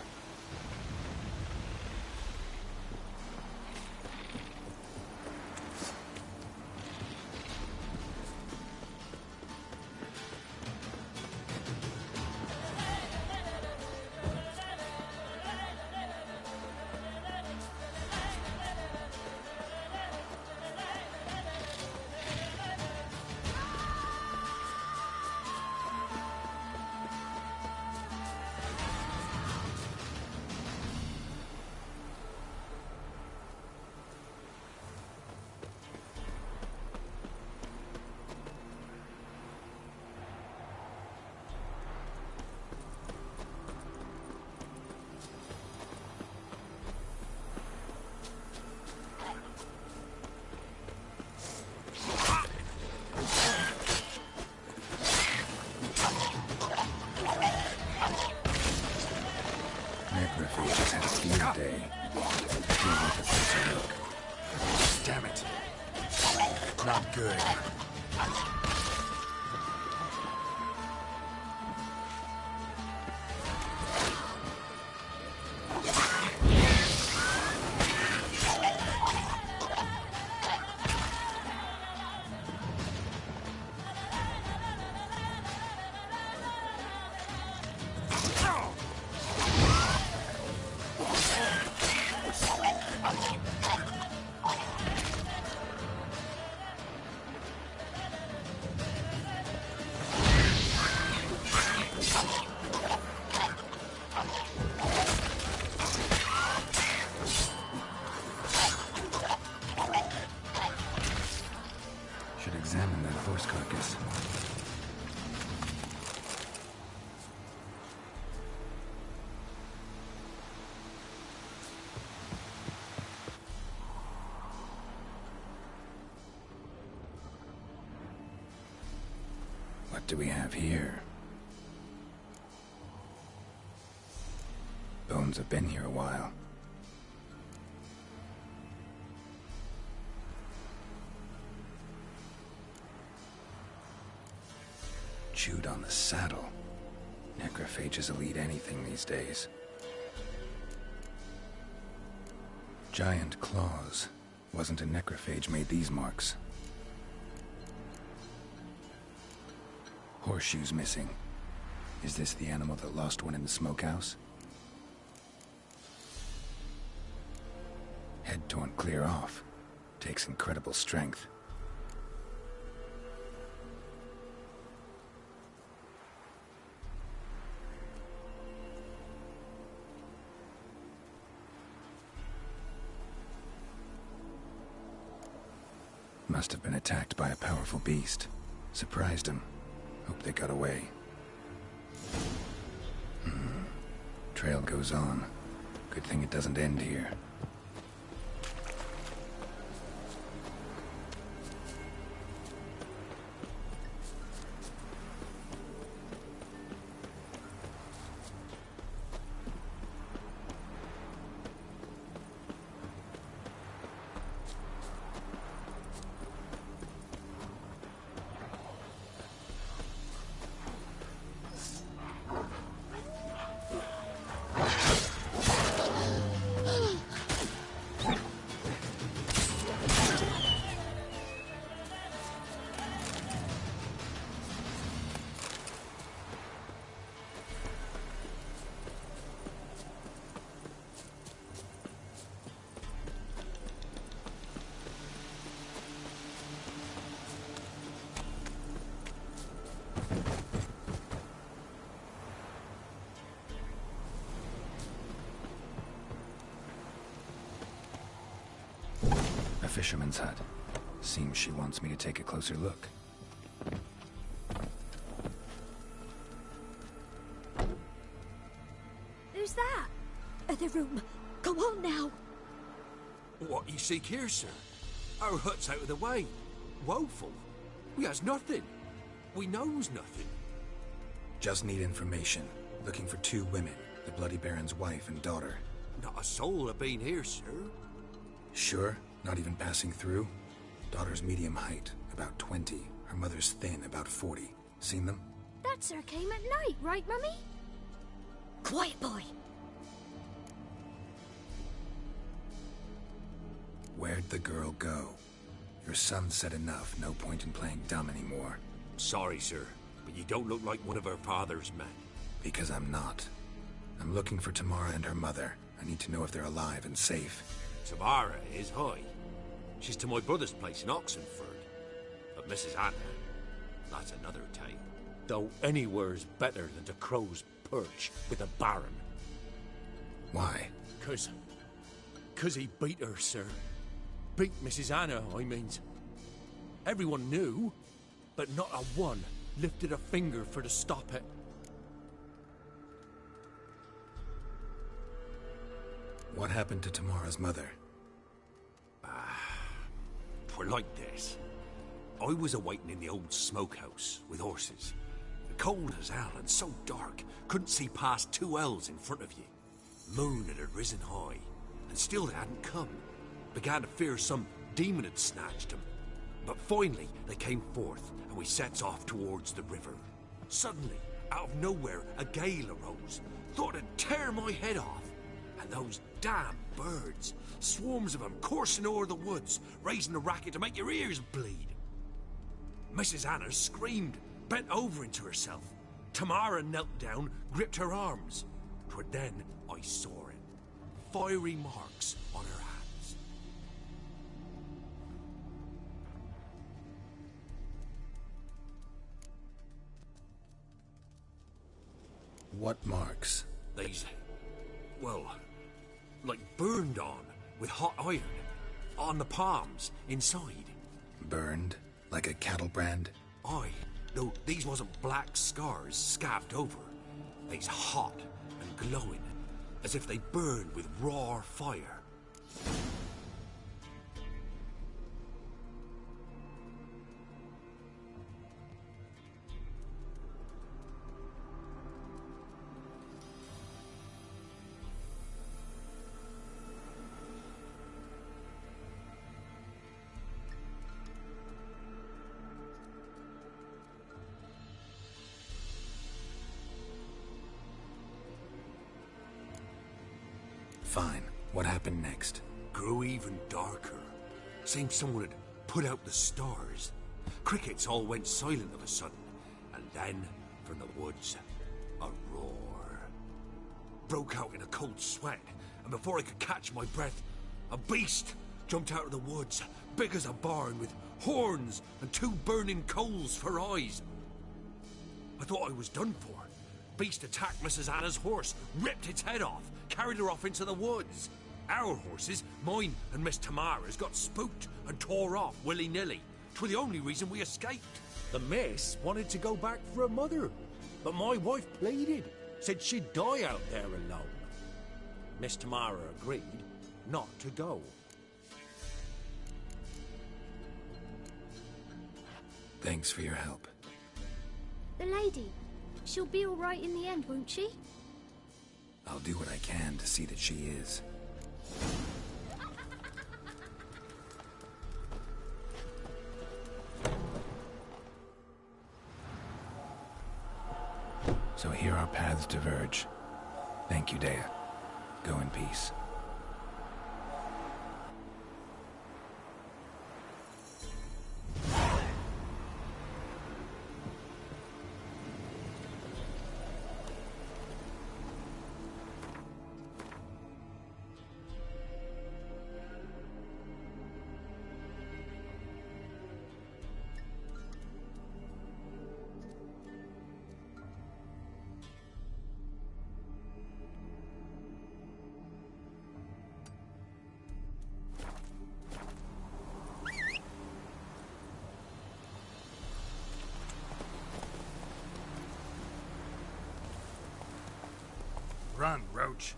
[SPEAKER 6] Damn it. Not good. Should examine that horse carcass. What do we have here? Bones have been here a while. Chewed on the saddle. Necrophages will eat anything these days. Giant claws. Wasn't a necrophage made these marks. Horseshoes missing. Is this the animal that lost one in the smokehouse? Head torn clear off. Takes incredible strength. Must have been attacked by a powerful beast. Surprised him. Hope they got away. Trail goes on. Good thing it doesn't end here. Fisherman's hut. Seems she wants me to take a closer look.
[SPEAKER 1] Who's that? Other room. Go on now.
[SPEAKER 5] What you seek here, sir? Our hut's out of the way. Woeful. We has nothing. We knows nothing.
[SPEAKER 6] Just need information. Looking for 2 women. The Bloody Baron's wife and daughter.
[SPEAKER 5] Not a soul have been here, sir.
[SPEAKER 6] Sure? Not even passing through? Daughter's medium height, about 20. Her mother's thin, about 40. Seen them?
[SPEAKER 1] That's her came at night, right, Mummy? Quiet, boy.
[SPEAKER 6] Where'd the girl go? Your son said enough. No point in playing dumb anymore.
[SPEAKER 5] Sorry, sir, but you don't look like one of her father's men.
[SPEAKER 6] Because I'm not. I'm looking for Tamara and her mother. I need to know if they're alive and safe.
[SPEAKER 5] Tamara is high. She's to my brother's place in Oxenford. But Mrs. Anna, that's another tale. Though anywhere's better than to Crow's Perch with a baron.
[SPEAKER 6] Why?
[SPEAKER 3] 'Cause he beat her, sir. Beat Mrs. Anna, I means. Everyone knew, but not a one lifted a finger for to stop it.
[SPEAKER 6] What happened to Tamara's mother?
[SPEAKER 5] Twere like this. I was awaiting in the old smokehouse with horses. Cold as hell and so dark, couldn't see past 2 ells in front of you. Moon had risen high, and still they hadn't come. Began to fear some demon had snatched them. But finally they came forth, and we sets off towards the river. Suddenly, out of nowhere, a gale arose. Thought it'd tear my head off. And those damn birds, swarms of them coursing o'er the woods, raising a racket to make your ears bleed. Mrs. Anna screamed, bent over into herself. Tamara knelt down, gripped her arms. 'Twere then I saw it. Fiery marks on her hands.
[SPEAKER 6] What marks?
[SPEAKER 5] These, well, like burned on with hot iron. On the palms, inside.
[SPEAKER 6] Burned? Like a cattle brand?
[SPEAKER 3] Aye. No, these wasn't black scars scabbed over. They's hot and glowing, as if they burned with raw fire.
[SPEAKER 6] Fine. What happened next?
[SPEAKER 3] Grew even darker. Seemed someone had put out the stars. Crickets all went silent of a sudden, and then, from the woods, a roar. Broke out in a cold sweat, and before I could catch my breath, a beast jumped out of the woods, big as a barn, with horns and 2 burning coals for eyes. I thought I was done for. Beast attacked Mrs. Anna's horse, ripped its head off, carried her off into the woods. Our horses, mine and Miss Tamara's, got spooked and tore off willy-nilly. 'Twas the only reason we escaped. The miss wanted to go back for her mother, but my wife pleaded, said she'd die out there alone. Miss Tamara agreed not to go.
[SPEAKER 6] Thanks for your help.
[SPEAKER 10] The lady, she'll be all right in the end, won't she?
[SPEAKER 6] I'll do what I can to see that she is. So here our paths diverge. Thank you, Dea. Go in peace.
[SPEAKER 11] Run, Roach.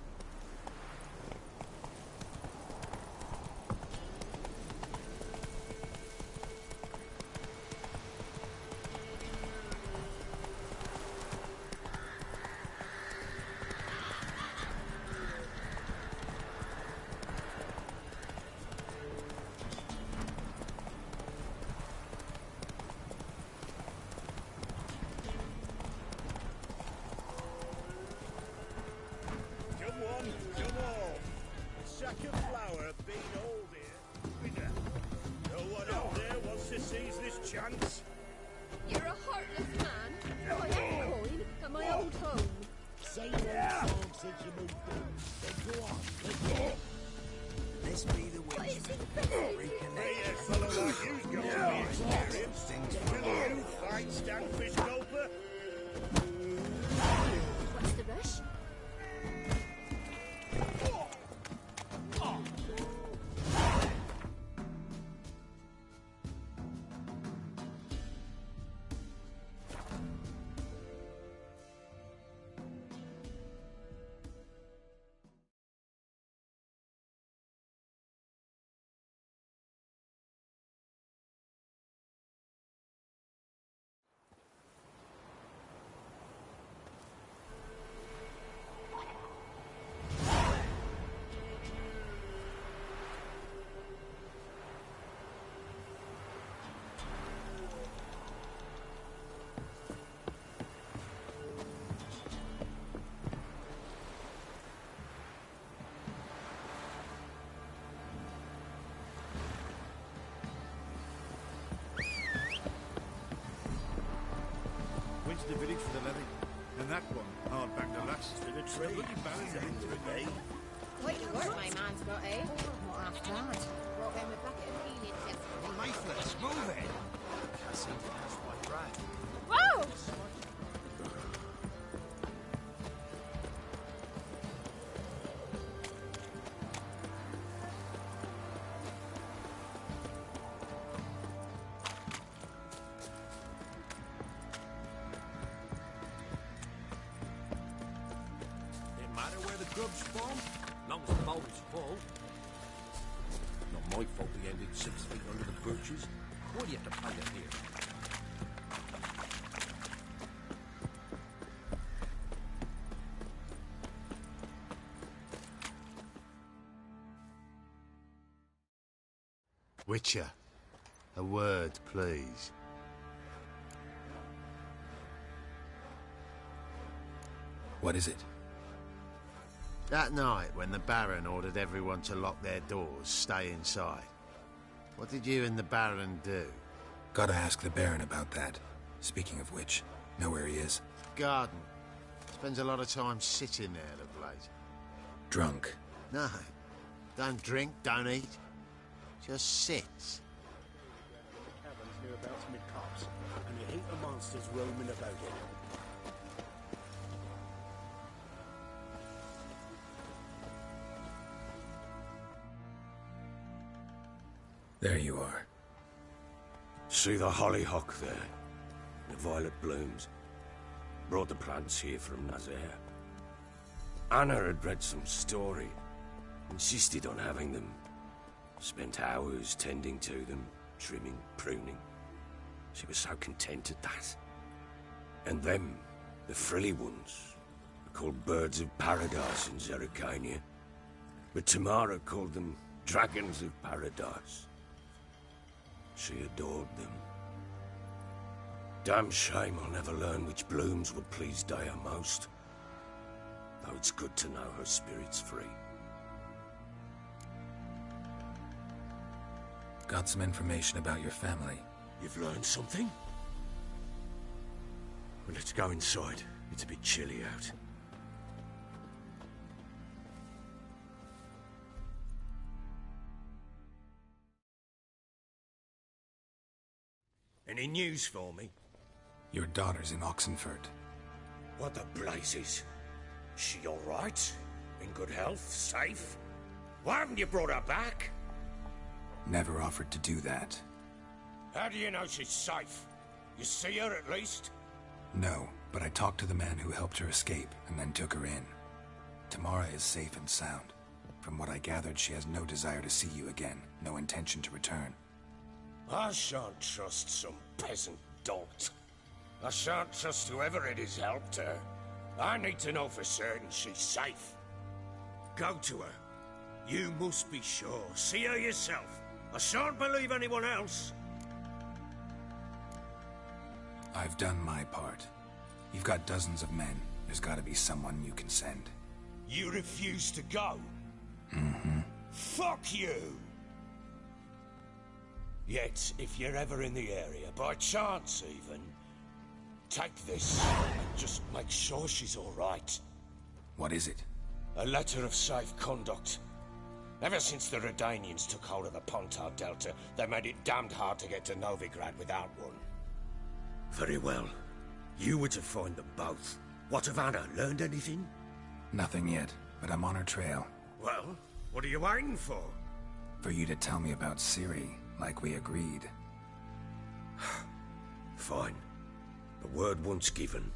[SPEAKER 12] Chance.
[SPEAKER 10] You're a heartless man. I am coin at my old home.
[SPEAKER 12] Say no song since you moved in. Then go on, let's go.
[SPEAKER 5] This be the week. Reconnect.
[SPEAKER 12] Hey, a fellow like you's got to be experienced. Will you fight Stanfish Gulper?
[SPEAKER 10] What's the rush?
[SPEAKER 11] The village for the levy, and that one hard back the last.
[SPEAKER 12] The tree.
[SPEAKER 10] Wait, what my man's got, eh? Not half bad. Brought him a bucket of peanuts yesterday.
[SPEAKER 5] Lifeless, move it! I seem to have quite right.
[SPEAKER 10] Whoa!
[SPEAKER 3] Spawn? Long as the bowl's full. Not my fault we ended 6 feet under the birches. Why do you have to play it here?
[SPEAKER 7] Witcher, a word, please.
[SPEAKER 6] What is it?
[SPEAKER 7] That night, when the Baron ordered everyone to lock their doors, stay inside. What did you and the Baron do?
[SPEAKER 6] Gotta ask the Baron about that. Speaking of which, know where he is?
[SPEAKER 7] Garden. Spends a lot of time sitting there of late.
[SPEAKER 6] Drunk.
[SPEAKER 7] No. Don't drink, don't eat. Just sits.
[SPEAKER 12] Caverns nearabouts mid-cops, and you hate the monsters roaming about it.
[SPEAKER 6] There you are.
[SPEAKER 5] See the hollyhock there? The violet blooms. Brought the plants here from Nazaire. Anna had read some story. Insisted on having them. Spent hours tending to them, trimming, pruning. She was so content at that. And them, the frilly ones, are called birds of paradise in Zerrikania. But Tamara called them dragons of paradise. She adored them. Damn shame I'll never learn which blooms would please Dea most. Though it's good to know her spirit's free.
[SPEAKER 6] Got some information about your family.
[SPEAKER 5] You've learned something? Well, let's go inside. It's a bit chilly out. Any news for me?
[SPEAKER 6] Your daughter's in Oxenford.
[SPEAKER 5] What the blazes? She all right? In good health? Safe? Why haven't you brought her back?
[SPEAKER 6] Never offered to do that.
[SPEAKER 5] How do you know she's safe? You see her at least?
[SPEAKER 6] No, but I talked to the man who helped her escape and then took her in. Tamara is safe and sound. From what I gathered, she has no desire to see you again, no intention to return.
[SPEAKER 5] I shan't trust some peasant dolt. I shan't trust whoever it is helped her. I need to know for certain she's safe. Go to her. You must be sure. See her yourself. I shan't believe anyone else.
[SPEAKER 6] I've done my part. You've got dozens of men. There's gotta be someone you can send.
[SPEAKER 5] You refuse to go?
[SPEAKER 6] Mm-hmm.
[SPEAKER 5] Fuck you! Yet, if you're ever in the area, by chance even, take this and just make sure she's all right.
[SPEAKER 6] What is it?
[SPEAKER 5] A letter of safe conduct. Ever since the Redanians took hold of the Pontar Delta, they made it damned hard to get to Novigrad without one. Very well. You were to find them both. What of Anna? Learned anything?
[SPEAKER 6] Nothing yet, but I'm on her trail.
[SPEAKER 5] Well, what are you waiting for?
[SPEAKER 6] For you to tell me about Ciri, like we agreed.
[SPEAKER 5] Fine. The word once given.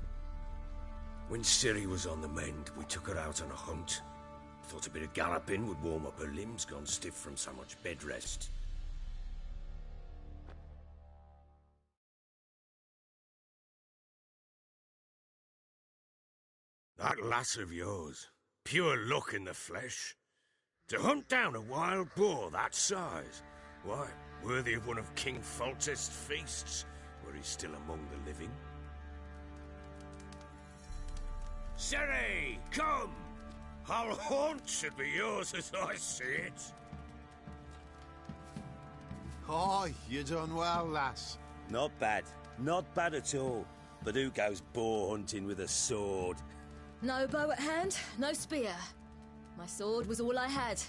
[SPEAKER 5] When Ciri was on the mend, we took her out on a hunt. Thought a bit of galloping would warm up her limbs, gone stiff from so much bed rest. That lass of yours, pure luck in the flesh. To hunt down a wild boar that size, why, worthy of one of King Foltest's feasts, were he still among the living. Ciri, come! Our haunt should be yours as I see it.
[SPEAKER 7] Aye, you done well, lass.
[SPEAKER 13] Not bad. Not bad at all. But who goes boar hunting with a sword?
[SPEAKER 1] No bow at hand, no spear. My sword was all I had.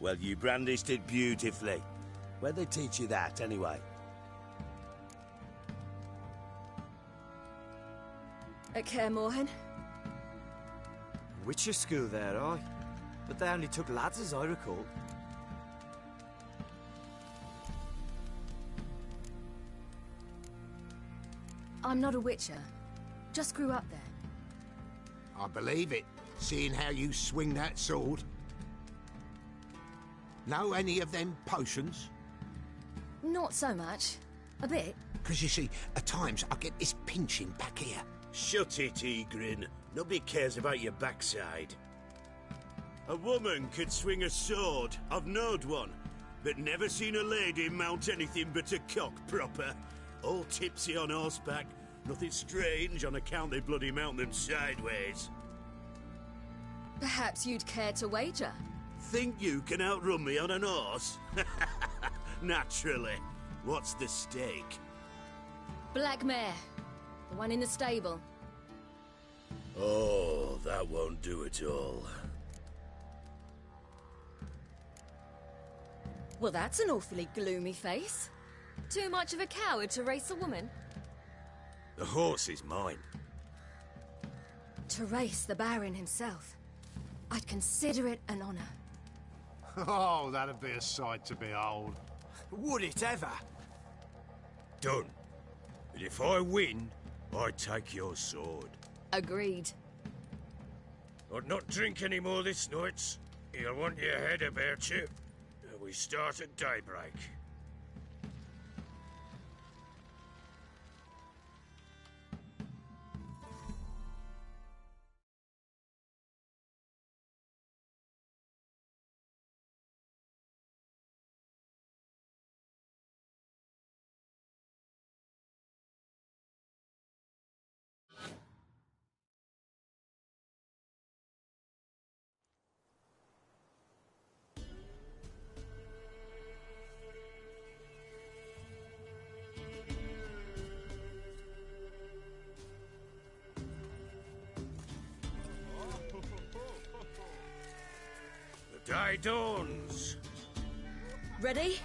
[SPEAKER 13] Well, you brandished it beautifully. Where'd they teach you that, anyway?
[SPEAKER 1] At Kaer Morhen.
[SPEAKER 14] Witcher school there, aye. But they only took lads, as I recall.
[SPEAKER 1] I'm not a witcher. Just grew up there.
[SPEAKER 7] I believe it. seeing how you swing that sword? Know any of them potions?
[SPEAKER 1] Not so much. A bit.
[SPEAKER 7] Because you see, at times I get this pinching back here.
[SPEAKER 13] Shut it, Egrin. Nobody cares about your backside. A woman could swing a sword. I've knowed one. But never seen a lady mount anything but a cock proper. All tipsy on horseback. Nothing strange on account they bloody mount them sideways.
[SPEAKER 1] Perhaps you'd care to wager?
[SPEAKER 13] Think you can outrun me on an horse? Naturally. What's the stake?
[SPEAKER 1] Black mare. The one in the stable.
[SPEAKER 13] Oh, that won't do it all.
[SPEAKER 1] Well, that's an awfully gloomy face. Too much of a coward to race a woman?
[SPEAKER 5] The horse is mine.
[SPEAKER 1] To race the Baron himself. I'd consider it an honor.
[SPEAKER 12] Oh, that'd be a sight to behold.
[SPEAKER 14] Would it ever?
[SPEAKER 5] Done. But if I win, I take your sword.
[SPEAKER 1] Agreed.
[SPEAKER 5] I'd not drink any more this night. You'll want your head about you. We start at daybreak. The day dawns.
[SPEAKER 1] Ready?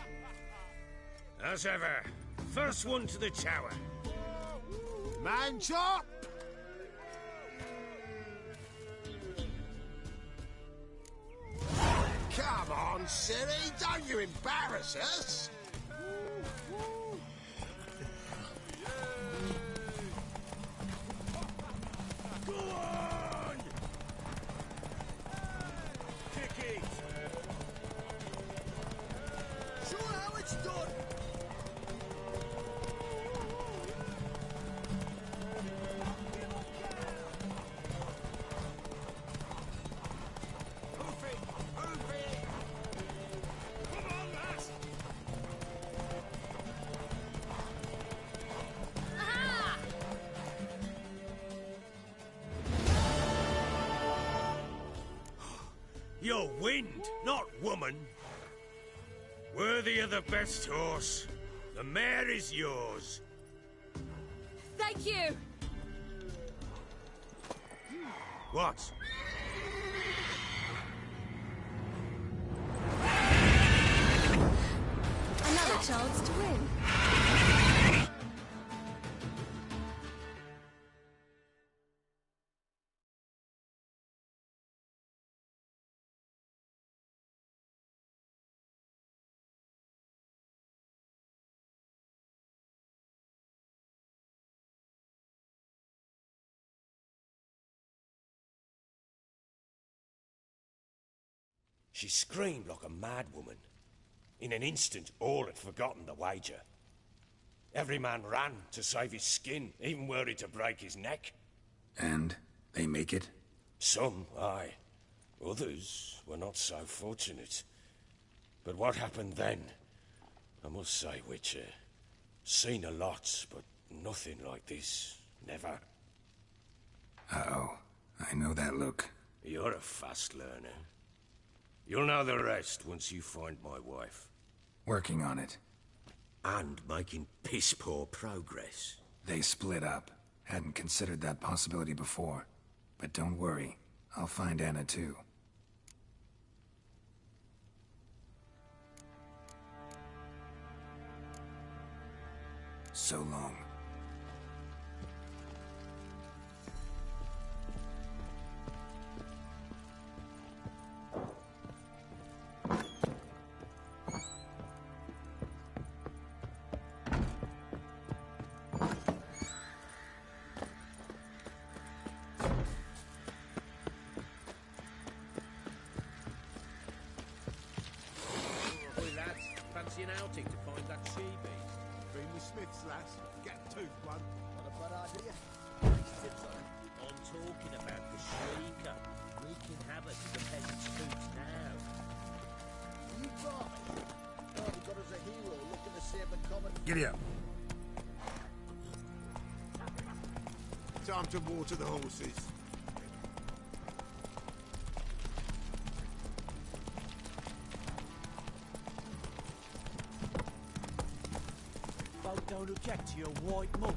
[SPEAKER 5] As ever, first one to the tower.
[SPEAKER 7] Man chop! Come on, Siri, don't you embarrass us!
[SPEAKER 13] Go on! Kick it!
[SPEAKER 8] Show how it's done!
[SPEAKER 5] You're wind, not woman. Worthy of the best horse. The mare is yours.
[SPEAKER 1] Thank you!
[SPEAKER 5] What?
[SPEAKER 1] Another chance to win.
[SPEAKER 5] She screamed like a mad woman. In an instant, all had forgotten the wager. Every man ran to save his skin, even were he to break his neck.
[SPEAKER 6] And they make it?
[SPEAKER 5] Some, aye. Others were not so fortunate. But what happened then? I must say, Witcher, seen a lot, but nothing like this. Never.
[SPEAKER 6] Uh-oh. I know that look.
[SPEAKER 5] You're a fast learner. You'll know the rest once you find my wife.
[SPEAKER 6] Working on it.
[SPEAKER 5] And making piss-poor progress.
[SPEAKER 6] They split up. Hadn't considered that possibility before. But don't worry. I'll find Anna too. So long.
[SPEAKER 9] find that she-beast.
[SPEAKER 7] Been with Smith's, lass. Get a tooth one.
[SPEAKER 8] Not a bad idea.
[SPEAKER 9] Tips on it. I'm talking about the Shrieker, wreaking havoc in the peasants' boots now.
[SPEAKER 8] You promise? Oh, we got us a hero looking to save the common...
[SPEAKER 7] Giddy up. Time to water the horses.
[SPEAKER 14] Folk don't object to your white mug.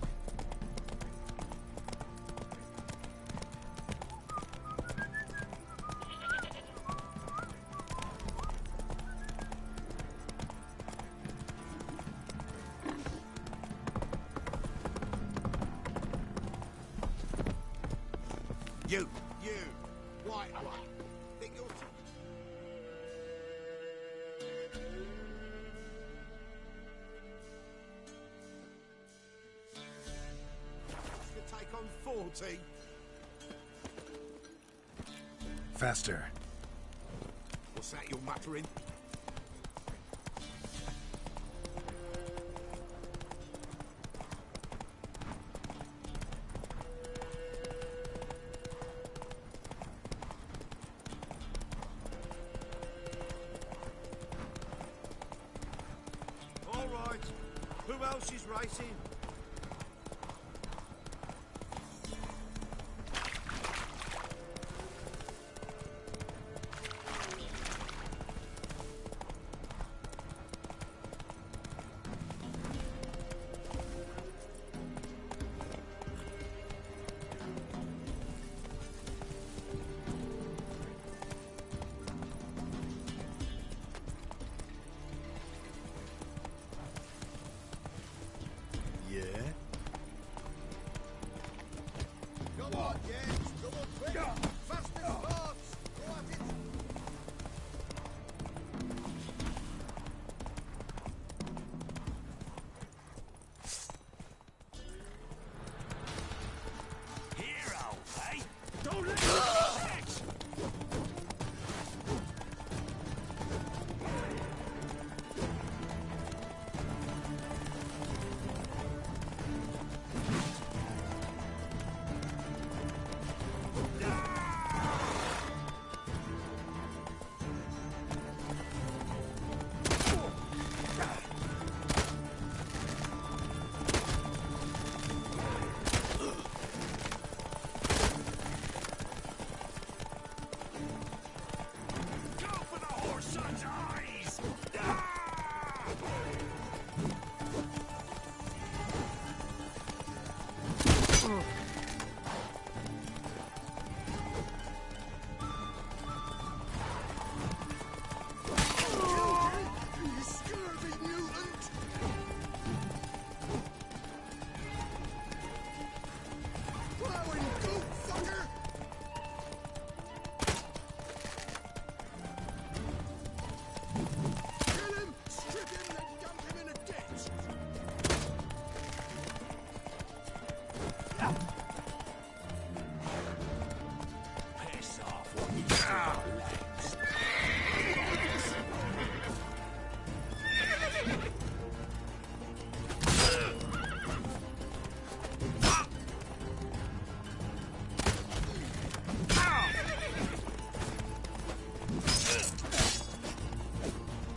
[SPEAKER 7] You, white one. Think you're... To take on 40.
[SPEAKER 6] Faster.
[SPEAKER 7] What's that you're muttering?
[SPEAKER 13] All right. Who else is racing?
[SPEAKER 11] Yeah?
[SPEAKER 8] Come on, yes! Come on, quick! Fast as sparks! Go at it!
[SPEAKER 13] Hero, eh? Don't let me go for the horse son's eyes!
[SPEAKER 7] You scurvy mutant! Plowing goat fucker! Kill him! Strip him and dump him in a ditch!
[SPEAKER 13] Piss off when you see my legs.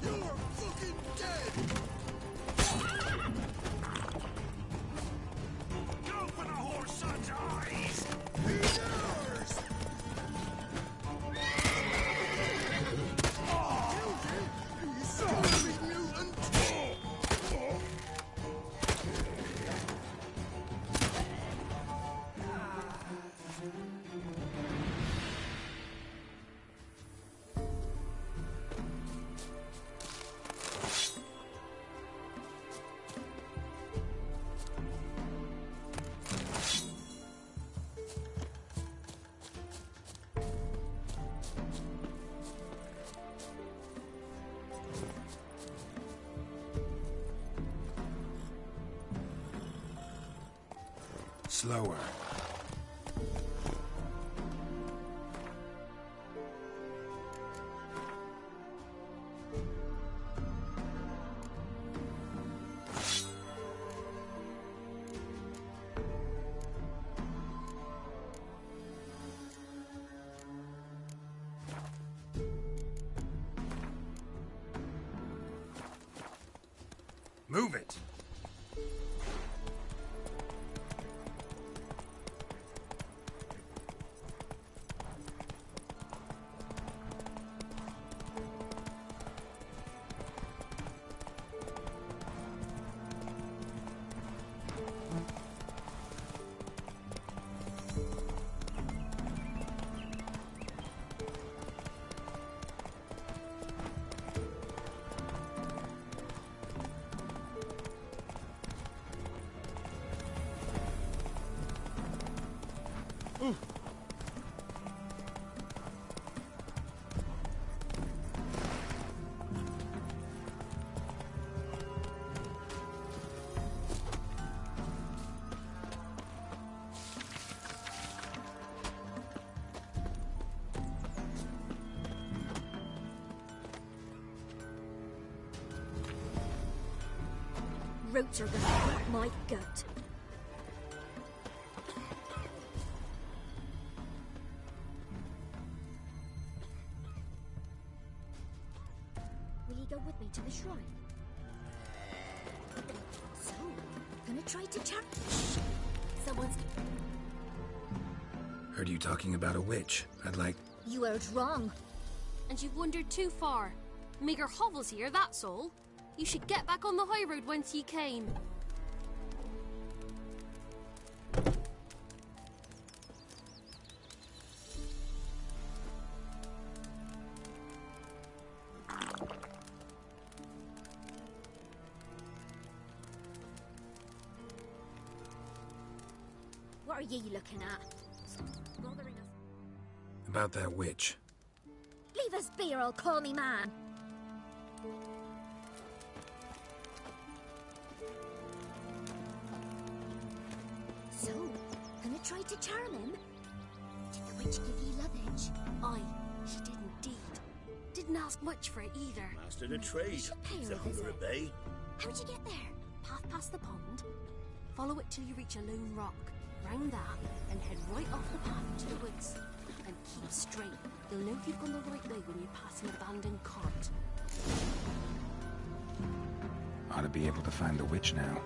[SPEAKER 7] You're fucking dead!
[SPEAKER 13] Go for the horse son's eyes!
[SPEAKER 7] He's yours! Killed him! You scurvy mutant!
[SPEAKER 6] Slower. Move it!
[SPEAKER 1] Roots are gonna hurt my gut. Will you go with me to the shrine? So, gonna try to someone's...
[SPEAKER 6] Heard you talking about a witch. I'd like...
[SPEAKER 1] You heard wrong.
[SPEAKER 15] And you've wandered too far. Meager hovels here, that's all. You should get back on the high road whence ye came.
[SPEAKER 1] What are ye looking at? Bothering us.
[SPEAKER 6] About that witch.
[SPEAKER 1] Leave us be or I'll call me man. So, gonna try to charm him? Did the witch give ye lovage?
[SPEAKER 15] Aye, she did indeed. Didn't ask much for it either.
[SPEAKER 13] Mastered a trade.
[SPEAKER 1] Keeps
[SPEAKER 13] The hunger at bay.
[SPEAKER 1] How'd you get there?
[SPEAKER 15] Path past the pond. Follow it till you reach a lone rock. Round that, and head right off the path into the woods. And keep straight. You'll know if you've gone the right way when you pass an abandoned cart.
[SPEAKER 6] Ought to be able to find the witch now.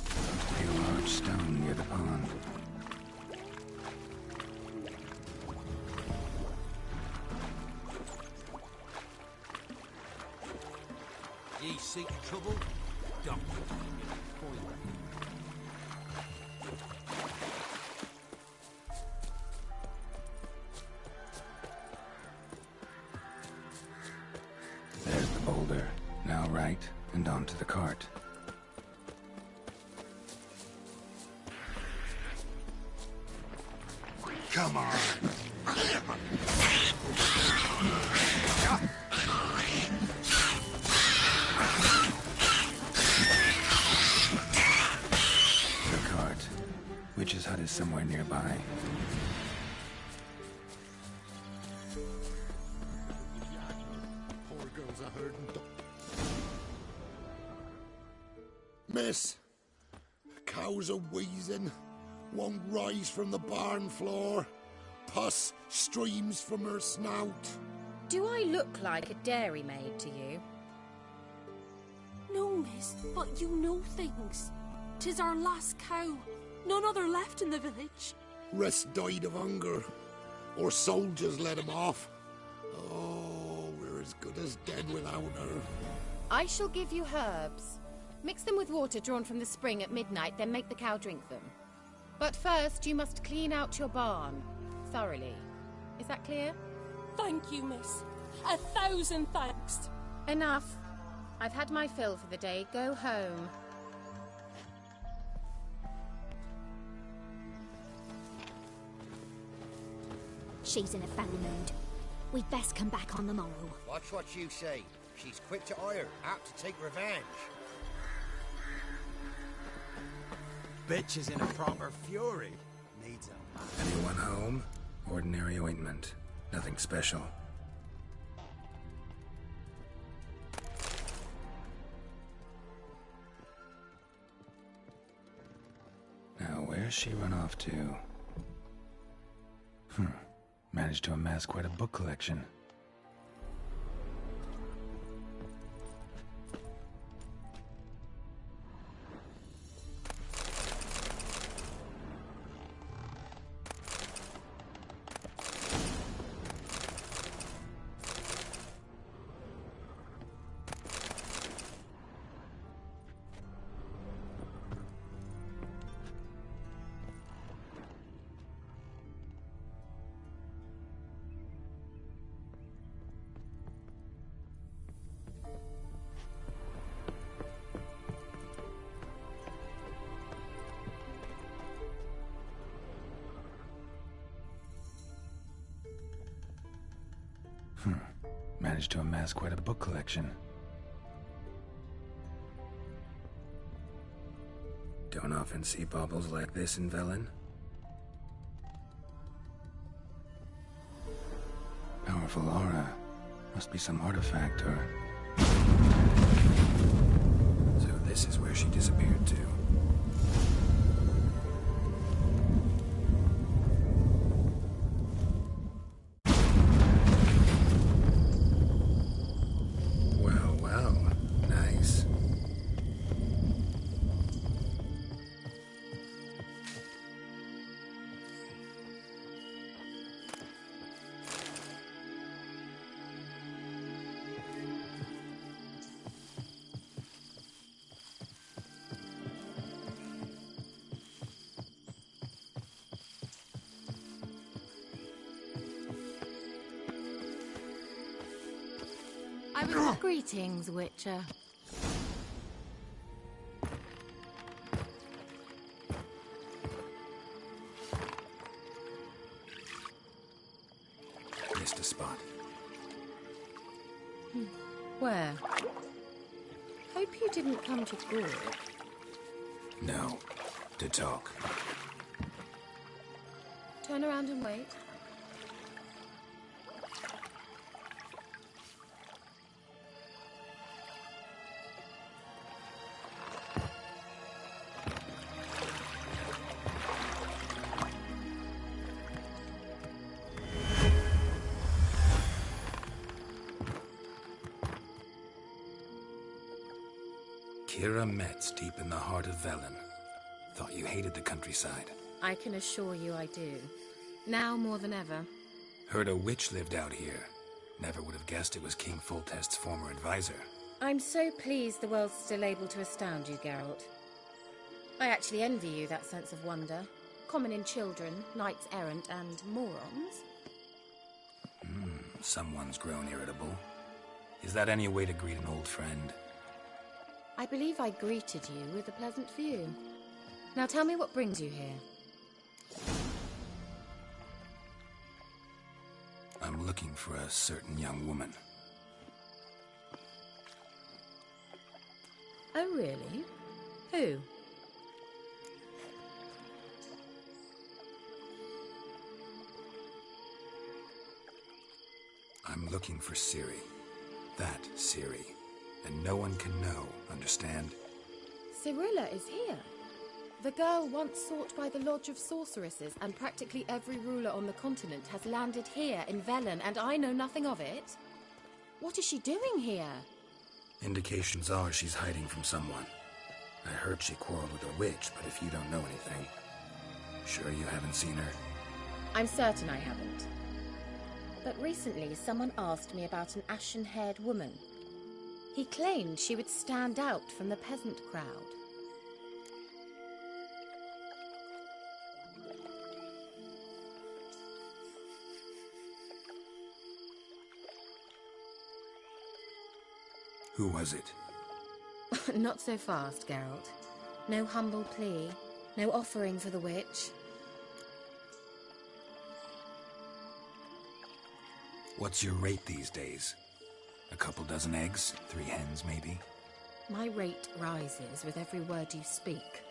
[SPEAKER 6] Seems to be a large stone near the pond.
[SPEAKER 3] Ye seek trouble? Don't.
[SPEAKER 6] There's the boulder. Now right, and onto the cart.
[SPEAKER 7] Come on.
[SPEAKER 6] The cart. Witch's hut is somewhere nearby.
[SPEAKER 7] Poor girls are hurting. Miss, cows are wheezing, won't rise from the barn floor. Pus streams from her snout.
[SPEAKER 10] Do I look like a dairymaid to you?
[SPEAKER 15] No, miss, but you know things. 'Tis our last cow. None other left in the village.
[SPEAKER 7] Rest died of hunger, or soldiers let him off. Oh, we're as good as dead without her.
[SPEAKER 10] I shall give you herbs. Mix them with water drawn from the spring at midnight, then make the cow drink them. But first, you must clean out your barn. Thoroughly. Is that clear?
[SPEAKER 15] Thank you, miss. 1,000 thanks.
[SPEAKER 10] Enough. I've had my fill for the day. Go home.
[SPEAKER 1] She's in a foul mood. We'd best come back on the morrow.
[SPEAKER 8] Watch what you say. She's quick to ire, apt to take revenge.
[SPEAKER 14] Bitch is in a proper fury. Needs a...
[SPEAKER 6] Anyone home? Ordinary ointment. Nothing special. Now, where's she run off to? Managed to amass quite a book collection. Managed to amass quite a book collection. Don't often see baubles like this in Velen. Powerful aura. Must be some artifact or... So this is where she disappeared to.
[SPEAKER 10] Greetings, Witcher.
[SPEAKER 6] Missed a spot.
[SPEAKER 10] Where? Hope you didn't come to talk.
[SPEAKER 6] No, to talk.
[SPEAKER 10] Turn around and wait.
[SPEAKER 6] Metz, deep in the heart of Velen. Thought you hated the countryside.
[SPEAKER 10] I can assure you I do. Now more than ever.
[SPEAKER 6] Heard a witch lived out here. Never would have guessed it was King Foltest's former advisor.
[SPEAKER 10] I'm so pleased the world's still able to astound you, Geralt. I actually envy you that sense of wonder. Common in children, knights errant, and morons.
[SPEAKER 6] Someone's grown irritable. Is that any way to greet an old friend?
[SPEAKER 10] I believe I greeted you with a pleasant view. Now tell me what brings you here.
[SPEAKER 6] I'm looking for a certain young woman.
[SPEAKER 10] Oh, really? Who?
[SPEAKER 6] I'm looking for Ciri. That Ciri. And no one can know, understand?
[SPEAKER 10] Cirilla is here. The girl once sought by the Lodge of Sorceresses, and practically every ruler on the continent has landed here in Velen, and I know nothing of it. What is she doing here?
[SPEAKER 6] Indications are she's hiding from someone. I heard she quarreled with a witch, but if you don't know anything, sure you haven't seen her?
[SPEAKER 10] I'm certain I haven't. But recently someone asked me about an ashen-haired woman. He claimed she would stand out from the peasant crowd.
[SPEAKER 6] Who was it?
[SPEAKER 10] Not so fast, Geralt. No humble plea, no offering for the witch.
[SPEAKER 6] What's your rate these days? A couple dozen eggs? 3 hens, maybe?
[SPEAKER 10] My rate rises with every word you speak.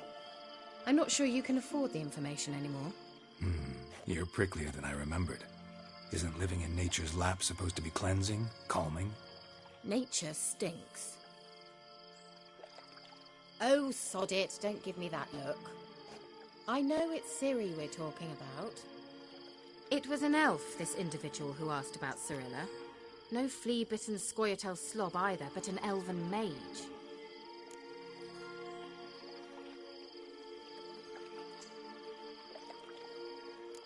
[SPEAKER 10] I'm not sure you can afford the information anymore.
[SPEAKER 6] You're pricklier than I remembered. Isn't living in nature's lap supposed to be cleansing, calming?
[SPEAKER 10] Nature stinks. Oh, sod it, don't give me that look. I know it's Ciri we're talking about. It was an elf, this individual who asked about Cyrilla. No flea-bitten Scoia'tael slob either, but an elven mage.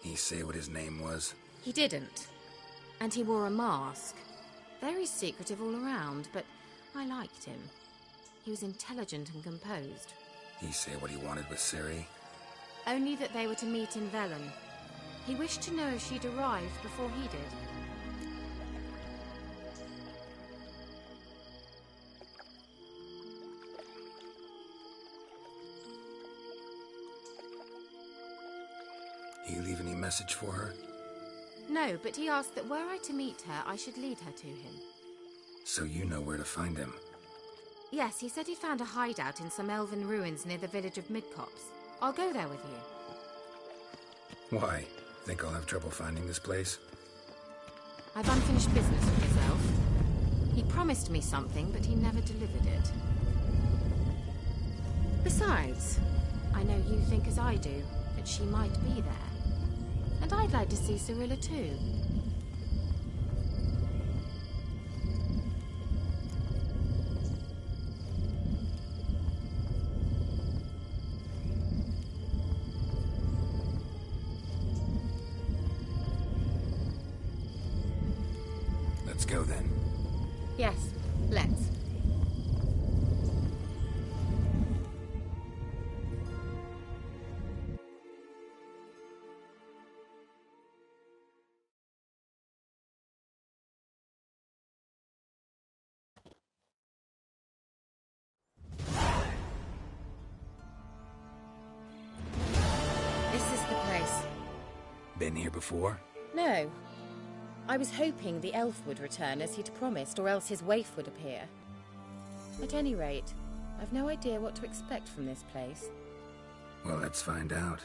[SPEAKER 6] He say what his name was?
[SPEAKER 10] He didn't. And he wore a mask. Very secretive all around, but I liked him. He was intelligent and composed.
[SPEAKER 6] He say what he wanted with Ciri?
[SPEAKER 10] Only that they were to meet in Velen. He wished to know if she'd arrived before he did.
[SPEAKER 6] He leave any message for her?
[SPEAKER 10] No, but he asked that were I to meet her, I should lead her to him.
[SPEAKER 6] So you know where to find him?
[SPEAKER 10] Yes, he said he found a hideout in some elven ruins near the village of Midcopse. I'll go there with you.
[SPEAKER 6] Why? Think I'll have trouble finding this place?
[SPEAKER 10] I've unfinished business with this elf. He promised me something, but he never delivered it. Besides, I know you think as I do, that she might be there. And I'd like to see Cyrilla too.
[SPEAKER 6] Let's go then.
[SPEAKER 10] Yes, let's. This is the place.
[SPEAKER 6] Been here before?
[SPEAKER 10] No. I was hoping the elf would return as he'd promised, or else his waif would appear. At any rate, I've no idea what to expect from this place.
[SPEAKER 6] Well, let's find out.